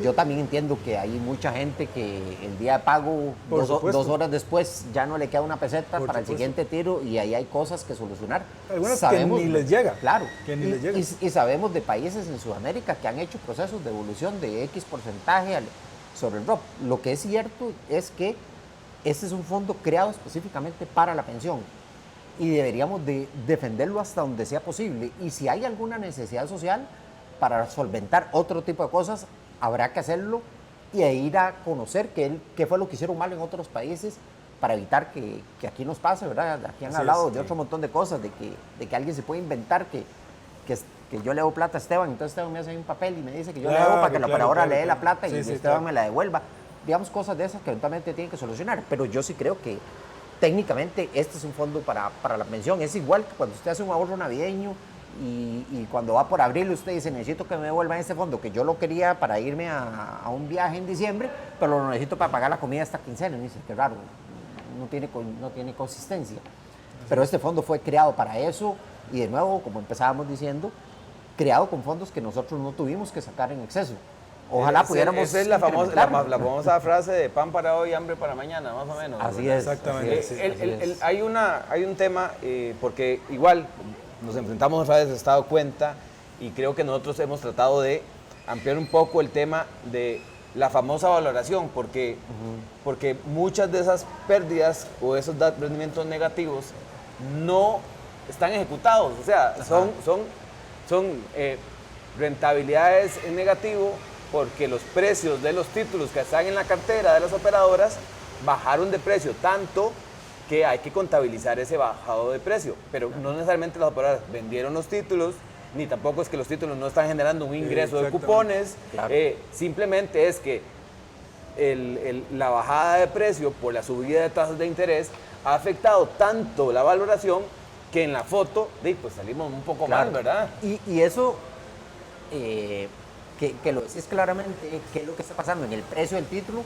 yo también entiendo que hay mucha gente que el día de pago, dos horas después, ya no le queda una peseta para el siguiente tiro, y ahí hay cosas que solucionar. Algunas sabemos, que ni les llega. Claro. Que ni les llega. Y sabemos de países en Sudamérica que han hecho procesos de evolución de X porcentaje sobre el ROP. Lo que es cierto es que este es un fondo creado específicamente para la pensión, y deberíamos de defenderlo hasta donde sea posible. Y si hay alguna necesidad social para solventar otro tipo de cosas, habrá que hacerlo, y ir a conocer qué fue lo que hicieron mal en otros países para evitar que aquí nos pase, ¿verdad? Aquí han hablado de otro montón de cosas, de que alguien se puede inventar que yo le debo plata a Esteban, entonces Esteban me hace un papel y me dice que yo le debo para que la operadora le dé la plata, y Esteban me la devuelva. Digamos, cosas de esas que eventualmente tienen que solucionar. Pero yo sí creo que técnicamente este es un fondo para la pensión. Es igual que cuando usted hace un ahorro navideño y cuando va por abril usted dice, necesito que me devuelvan este fondo, que yo lo quería para irme a un viaje en diciembre, pero lo necesito para pagar la comida esta quincena. Y dice, qué raro, no tiene consistencia. Pero este fondo fue creado para eso y de nuevo, como empezábamos diciendo, creado con fondos que nosotros no tuvimos que sacar en exceso. Ojalá pudiéramos. Esa es la famosa frase de pan para hoy, hambre para mañana, más o menos. Así es. Exactamente. Hay un tema, porque igual nos enfrentamos otra vez, se ha dado cuenta, y creo que nosotros hemos tratado de ampliar un poco el tema de la famosa valoración, porque muchas de esas pérdidas o esos rendimientos negativos no están ejecutados, o sea, son rentabilidades en negativo porque los precios de los títulos que están en la cartera de las operadoras bajaron de precio tanto que hay que contabilizar ese bajado de precio, pero no necesariamente las operadoras vendieron los títulos, ni tampoco es que los títulos no están generando un ingreso de cupones, claro. Simplemente es que la bajada de precio por la subida de tasas de interés ha afectado tanto la valoración que en la foto pues salimos un poco mal, ¿verdad? Y eso, que lo decís claramente, qué es lo que está pasando en el precio del título,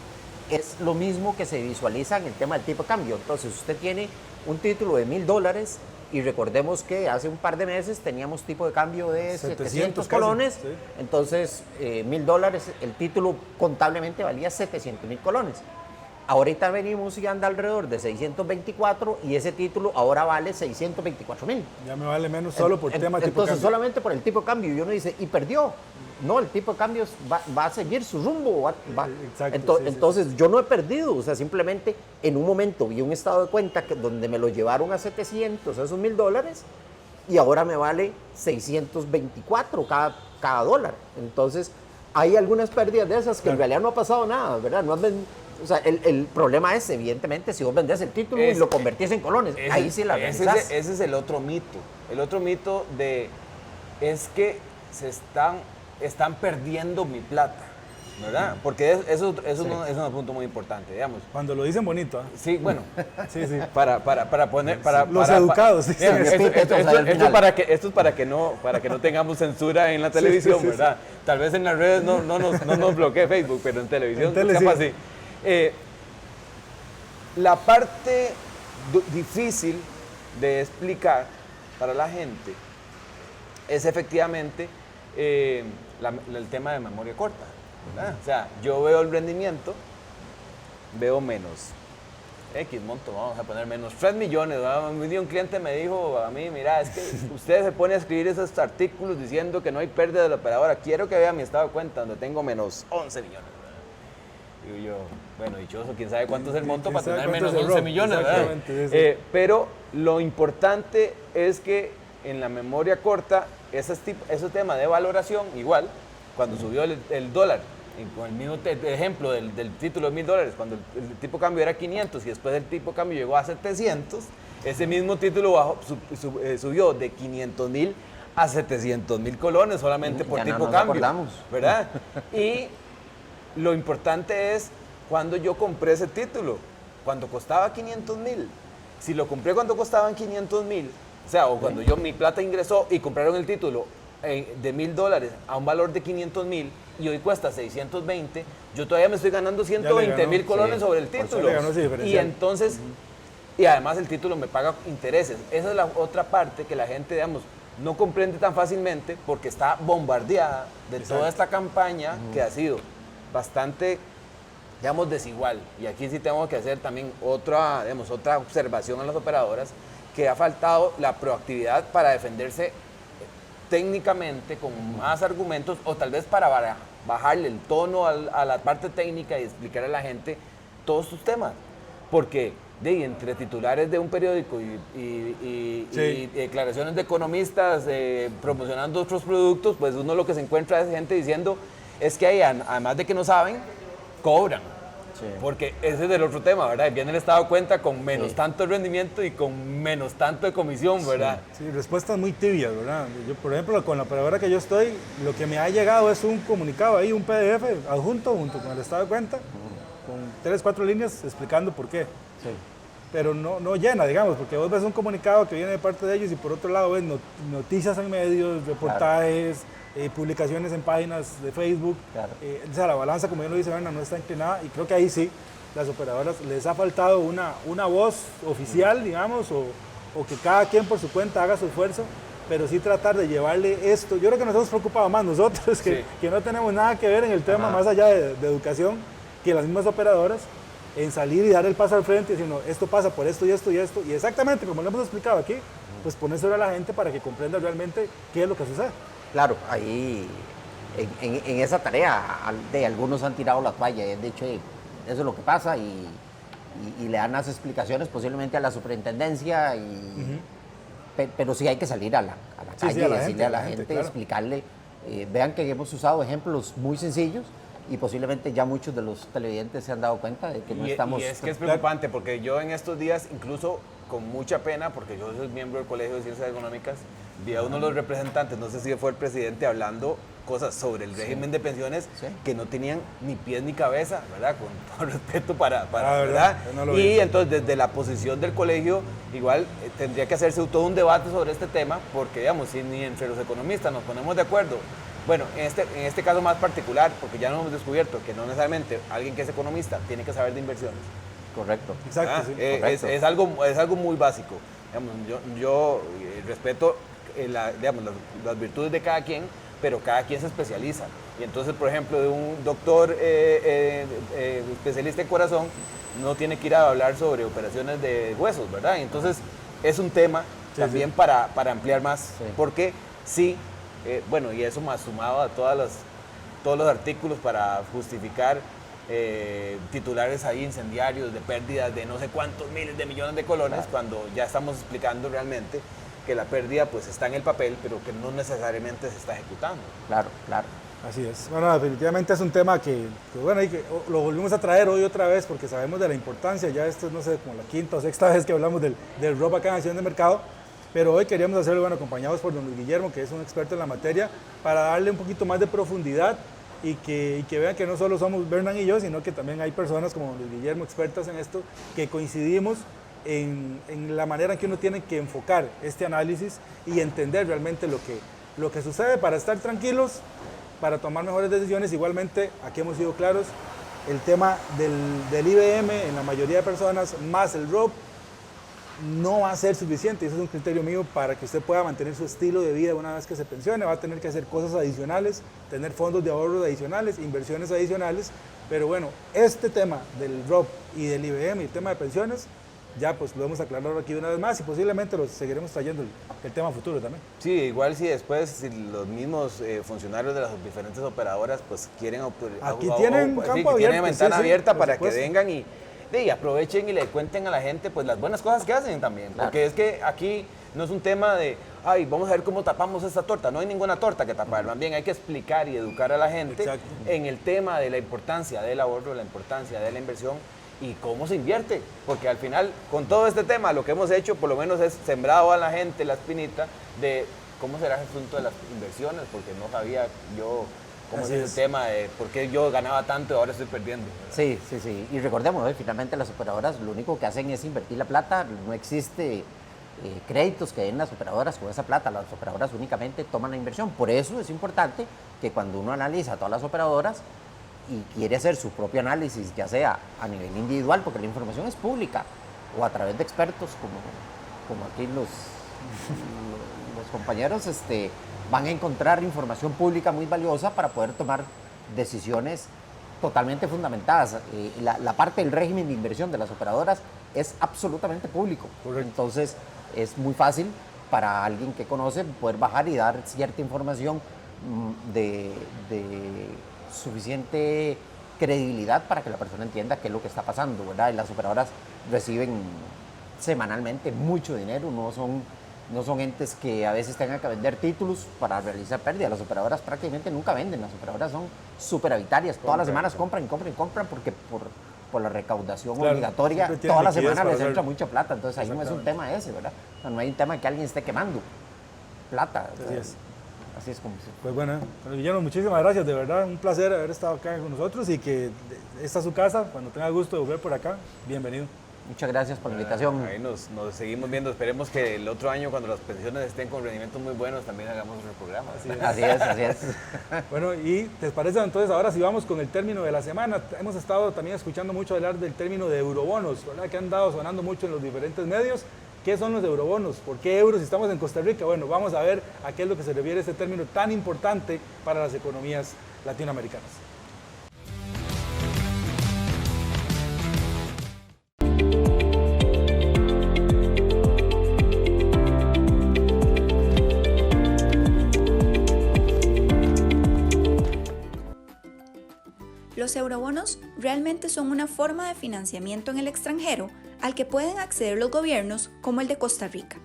es lo mismo que se visualiza en el tema del tipo de cambio. Entonces, usted tiene un título de $1,000 y recordemos que hace un par de meses teníamos tipo de cambio de 700 colones, sí. Entonces $1,000, el título contablemente valía 700,000 colones. Ahorita venimos y anda alrededor de 624 y ese título ahora vale 624,000. Ya me vale menos solo por tema tipo de cambio. Entonces solamente por el tipo de cambio. Y uno dice, ¿y perdió? No, el tipo de cambio va a seguir su rumbo. Exacto, entonces yo no he perdido, o sea, simplemente en un momento vi un estado de cuenta donde me lo llevaron a 700, esos $1,000, y ahora me vale 624 cada dólar. Entonces hay algunas pérdidas de esas que en realidad no ha pasado nada, ¿verdad? O sea, el problema es, evidentemente, si vos vendés el título y lo convertís en colones, ahí sí la realizás. Ese es el otro mito. El otro mito es que están perdiendo mi plata, ¿verdad? Porque eso es un punto muy importante, digamos. Cuando lo dicen bonito, ¿eh? Sí, bueno. Sí. Para poner... Los educados. Esto es para que no tengamos censura en la televisión, ¿verdad? Tal vez en las redes no nos bloquee Facebook, pero en televisión capaz sí. La parte difícil de explicar para la gente es efectivamente el tema de memoria corta, ¿verdad? O sea, yo veo el rendimiento, veo menos X monto, vamos a poner menos 3 millones. ¿verdad? Un cliente me dijo a mí, mira, es que usted se pone a escribir esos artículos diciendo que no hay pérdida de la operadora, quiero que vea mi estado de cuenta donde tengo menos 11 millones. Digo yo, bueno, dichoso, quién sabe cuánto es el monto para tener menos 11 millones, ¿verdad? Pero lo importante es que en la memoria corta, ese tema de valoración, igual, cuando subió el dólar, con el mismo ejemplo del título de $1,000, cuando el tipo de cambio era 500 y después el tipo de cambio llegó a 700, ese mismo título subió de 500,000 a 700,000 colones solamente por tipo de cambio, ¿verdad? Y lo importante es cuando yo compré ese título, cuando costaba 500,000. Si lo compré cuando costaban 500,000, o sea, o cuando mi plata ingresó y compraron el título de $1,000 a un valor de 500,000 y hoy cuesta 620, yo todavía me estoy ganando 120,000 colones sobre el título. Y entonces, y además el título me paga intereses. Esa es la otra parte que la gente, digamos, no comprende tan fácilmente porque está bombardeada de toda esta campaña que ha sido bastante, digamos, desigual. Y aquí sí tengo que hacer también otra observación a las operadoras, que ha faltado la proactividad para defenderse técnicamente con más argumentos, o tal vez para bajarle el tono a la parte técnica y explicarle a la gente todos sus temas. Porque entre titulares de un periódico y declaraciones de economistas promocionando otros productos, pues uno lo que se encuentra es gente diciendo es que ahí, además de que no saben, cobran. Sí. Porque ese es el otro tema, ¿verdad? Viene el estado de cuenta con menos tanto de rendimiento y con menos tanto de comisión, ¿verdad? Sí, respuestas muy tibias, ¿verdad? Yo, por ejemplo, con la operadora que yo estoy, lo que me ha llegado es un comunicado ahí, un PDF adjunto junto con el estado de cuenta, con 3, 4 líneas explicando por qué. Sí. pero no llena, digamos, porque vos ves un comunicado que viene de parte de ellos y por otro lado ves noticias en medios, reportajes, publicaciones en páginas de Facebook. Claro. O sea, la balanza, como bien lo dice Berna, no está inclinada y creo que ahí sí, las operadoras les ha faltado una voz oficial, digamos, o que cada quien por su cuenta haga su esfuerzo, pero sí tratar de llevarle esto. Yo creo que nos hemos preocupado más nosotros, que no tenemos nada que ver en el tema más allá de educación, que las mismas operadoras, en salir y dar el paso al frente, diciendo esto pasa por esto y esto y esto, y exactamente como lo hemos explicado aquí, pues ponérselo a la gente para que comprenda realmente qué es lo que sucede. Claro, ahí en esa tarea de algunos han tirado la toalla y han dicho, eso es lo que pasa y le dan las explicaciones posiblemente a la superintendencia, pero sí hay que salir a la calle y decirle a la gente, claro. Explicarle, vean que hemos usado ejemplos muy sencillos y posiblemente ya muchos de los televidentes se han dado cuenta de que no estamos... Y es que es preocupante porque yo en estos días, incluso con mucha pena, porque yo soy miembro del Colegio de Ciencias Económicas, vi a uno de los representantes, no sé si fue el presidente, hablando cosas sobre el régimen de pensiones que no tenían ni pies ni cabeza, ¿verdad? Con todo respeto para ¿verdad? Y entonces desde la posición del colegio, igual tendría que hacerse todo un debate sobre este tema, porque digamos, si ni entre los economistas nos ponemos de acuerdo. Bueno, en este caso más particular, porque ya no hemos descubierto que no necesariamente alguien que es economista tiene que saber de inversiones. Correcto. Exacto, correcto. Es algo muy básico. Digamos, yo respeto digamos, las virtudes de cada quien, pero cada quien se especializa. Y entonces, por ejemplo, de un doctor especialista en corazón, no tiene que ir a hablar sobre operaciones de huesos, ¿verdad? Y entonces, es un tema también para ampliar más, porque sí, bueno, y eso más sumado a todos los artículos para justificar titulares ahí incendiarios de pérdidas de no sé cuántos miles de millones de colones, cuando ya estamos explicando realmente que la pérdida pues está en el papel, pero que no necesariamente se está ejecutando. Claro, claro. Así es. Bueno, definitivamente es un tema que bueno, y que lo volvimos a traer hoy otra vez porque sabemos de la importancia. Ya esto es, no sé, como la quinta o sexta vez que hablamos del ROP acá en Acción de Mercado, pero hoy queríamos hacerlo, bueno, acompañados por don Luis Guillermo, que es un experto en la materia, para darle un poquito más de profundidad y que vean que no solo somos Bernan y yo, sino que también hay personas como don Luis Guillermo, expertas en esto, que coincidimos en la manera en que uno tiene que enfocar este análisis y entender realmente lo que sucede para estar tranquilos, para tomar mejores decisiones. Igualmente, aquí hemos sido claros, el tema del IBM en la mayoría de personas, más el ROP, no va a ser suficiente. Eso es un criterio mío para que usted pueda mantener su estilo de vida una vez que se pensione. Va a tener que hacer cosas adicionales, tener fondos de ahorro adicionales, inversiones adicionales. Pero bueno, este tema del ROP y del IBM y el tema de pensiones, ya pues lo hemos aclarado aquí una vez más y posiblemente lo seguiremos trayendo el tema futuro también. Sí, igual si después los mismos funcionarios de las diferentes operadoras pues quieren... Aquí tienen campo abierto. Tienen ventana abierta para que vengan y aprovechen y le cuenten a la gente pues las buenas cosas que hacen también. Claro. Porque es que aquí no es un tema de, ay, vamos a ver cómo tapamos esta torta. No hay ninguna torta que tapar. Más bien hay que explicar y educar a la gente en el tema de la importancia del ahorro, la importancia de la inversión y cómo se invierte, porque al final con todo este tema lo que hemos hecho por lo menos es sembrado a la gente la espinita de cómo será el asunto de las inversiones, porque no sabía yo cómo es el tema de por qué yo ganaba tanto y ahora estoy perdiendo. Sí, y recordemos, finalmente las operadoras lo único que hacen es invertir la plata, no existe créditos que den las operadoras con esa plata, las operadoras únicamente toman la inversión. Por eso es importante que cuando uno analiza a todas las operadoras y quiere hacer su propio análisis, ya sea a nivel individual, porque la información es pública, o a través de expertos, como aquí los compañeros, van a encontrar información pública muy valiosa para poder tomar decisiones totalmente fundamentadas. La parte del régimen de inversión de las operadoras es absolutamente público. Correcto. Entonces, es muy fácil para alguien que conoce poder bajar y dar cierta información de suficiente credibilidad para que la persona entienda qué es lo que está pasando, ¿verdad? Y las operadoras reciben semanalmente mucho dinero, no son entes que a veces tengan que vender títulos para realizar pérdidas. Las operadoras prácticamente nunca venden, las operadoras son superavitarias, todas las semanas compran porque por la recaudación obligatoria, toda la semana les entra mucha plata, entonces ahí no es un tema ese, ¿verdad? O sea, no hay un tema de que alguien esté quemando plata. Así es como... Pues bueno, Guillermo, muchísimas gracias, de verdad, un placer haber estado acá con nosotros y que esta es su casa, cuando tenga gusto de volver por acá, bienvenido. Muchas gracias por la invitación. Ahí nos seguimos viendo. Esperemos que el otro año, cuando las pensiones estén con rendimientos muy buenos, también hagamos otro programa. Así es. Bueno, y ¿te parece entonces ahora si vamos con el término de la semana? Hemos estado también escuchando mucho hablar del término de eurobonos, ¿verdad? Que han dado sonando mucho en los diferentes medios. ¿Qué son los eurobonos? ¿Por qué euros si estamos en Costa Rica? Bueno, vamos a ver a qué es lo que se refiere este término tan importante para las economías latinoamericanas. Los eurobonos realmente son una forma de financiamiento en el extranjero al que pueden acceder los gobiernos como el de Costa Rica.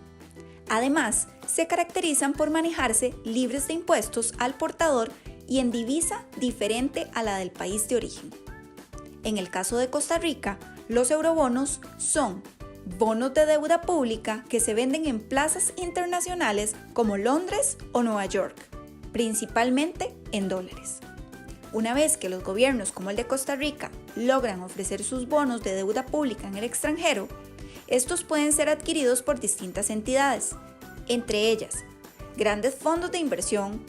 Además, se caracterizan por manejarse libres de impuestos al portador y en divisa diferente a la del país de origen. En el caso de Costa Rica, los eurobonos son bonos de deuda pública que se venden en plazas internacionales como Londres o Nueva York, principalmente en dólares. Una vez que los gobiernos como el de Costa Rica logran ofrecer sus bonos de deuda pública en el extranjero, estos pueden ser adquiridos por distintas entidades, entre ellas grandes fondos de inversión,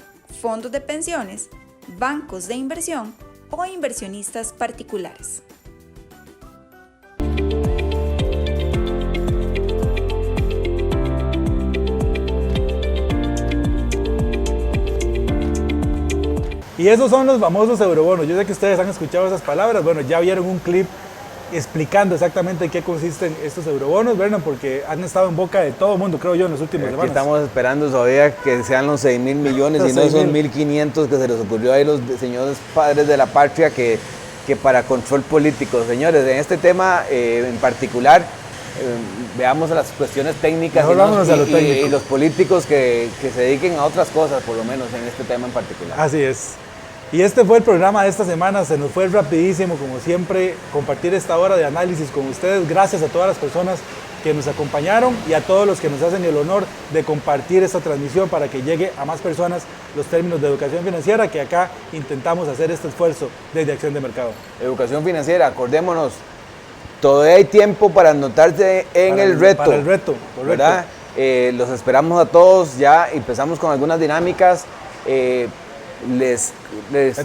fondos de pensiones, bancos de inversión o inversionistas particulares. Y esos son los famosos eurobonos. Yo sé que ustedes han escuchado esas palabras. Bueno, ya vieron un clip explicando exactamente en qué consisten estos eurobonos, ¿verdad? Porque han estado en boca de todo el mundo, creo yo, en los últimos Aquí semanas. estamos esperando todavía que sean los 6.000 millones y no esos 1.500 que se les ocurrió ahí los señores padres de la patria que para control político. Señores, en este tema en particular, veamos las cuestiones técnicas y los políticos que se dediquen a otras cosas, por lo menos en este tema en particular. Así es. Y este fue el programa de esta semana, se nos fue rapidísimo, como siempre, compartir esta hora de análisis con ustedes. Gracias a todas las personas que nos acompañaron y a todos los que nos hacen el honor de compartir esta transmisión para que llegue a más personas los términos de educación financiera, que acá intentamos hacer este esfuerzo desde Acción de Mercado. Educación financiera, acordémonos, todavía hay tiempo para anotarse en el reto. Para el reto, correcto. ¿Verdad? Los esperamos a todos, ya empezamos con algunas dinámicas.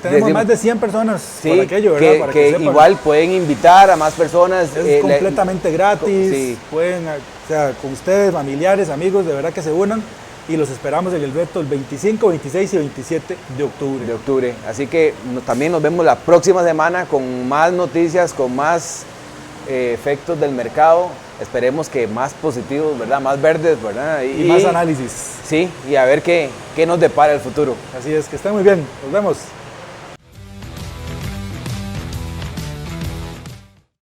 Tenemos más de 100 personas por aquello, ¿verdad? Para que igual pueden invitar a más personas. Es completamente gratis. Sí. Pueden, o sea, con ustedes, familiares, amigos, de verdad que se unan y los esperamos en el reto el 25, 26 y 27 de octubre. Así que también nos vemos la próxima semana con más noticias, con más efectos del mercado. Esperemos que más positivos, ¿verdad? Más verdes, ¿verdad? Y más análisis. Sí, y a ver qué nos depara el futuro. Así es, que estén muy bien. Nos vemos.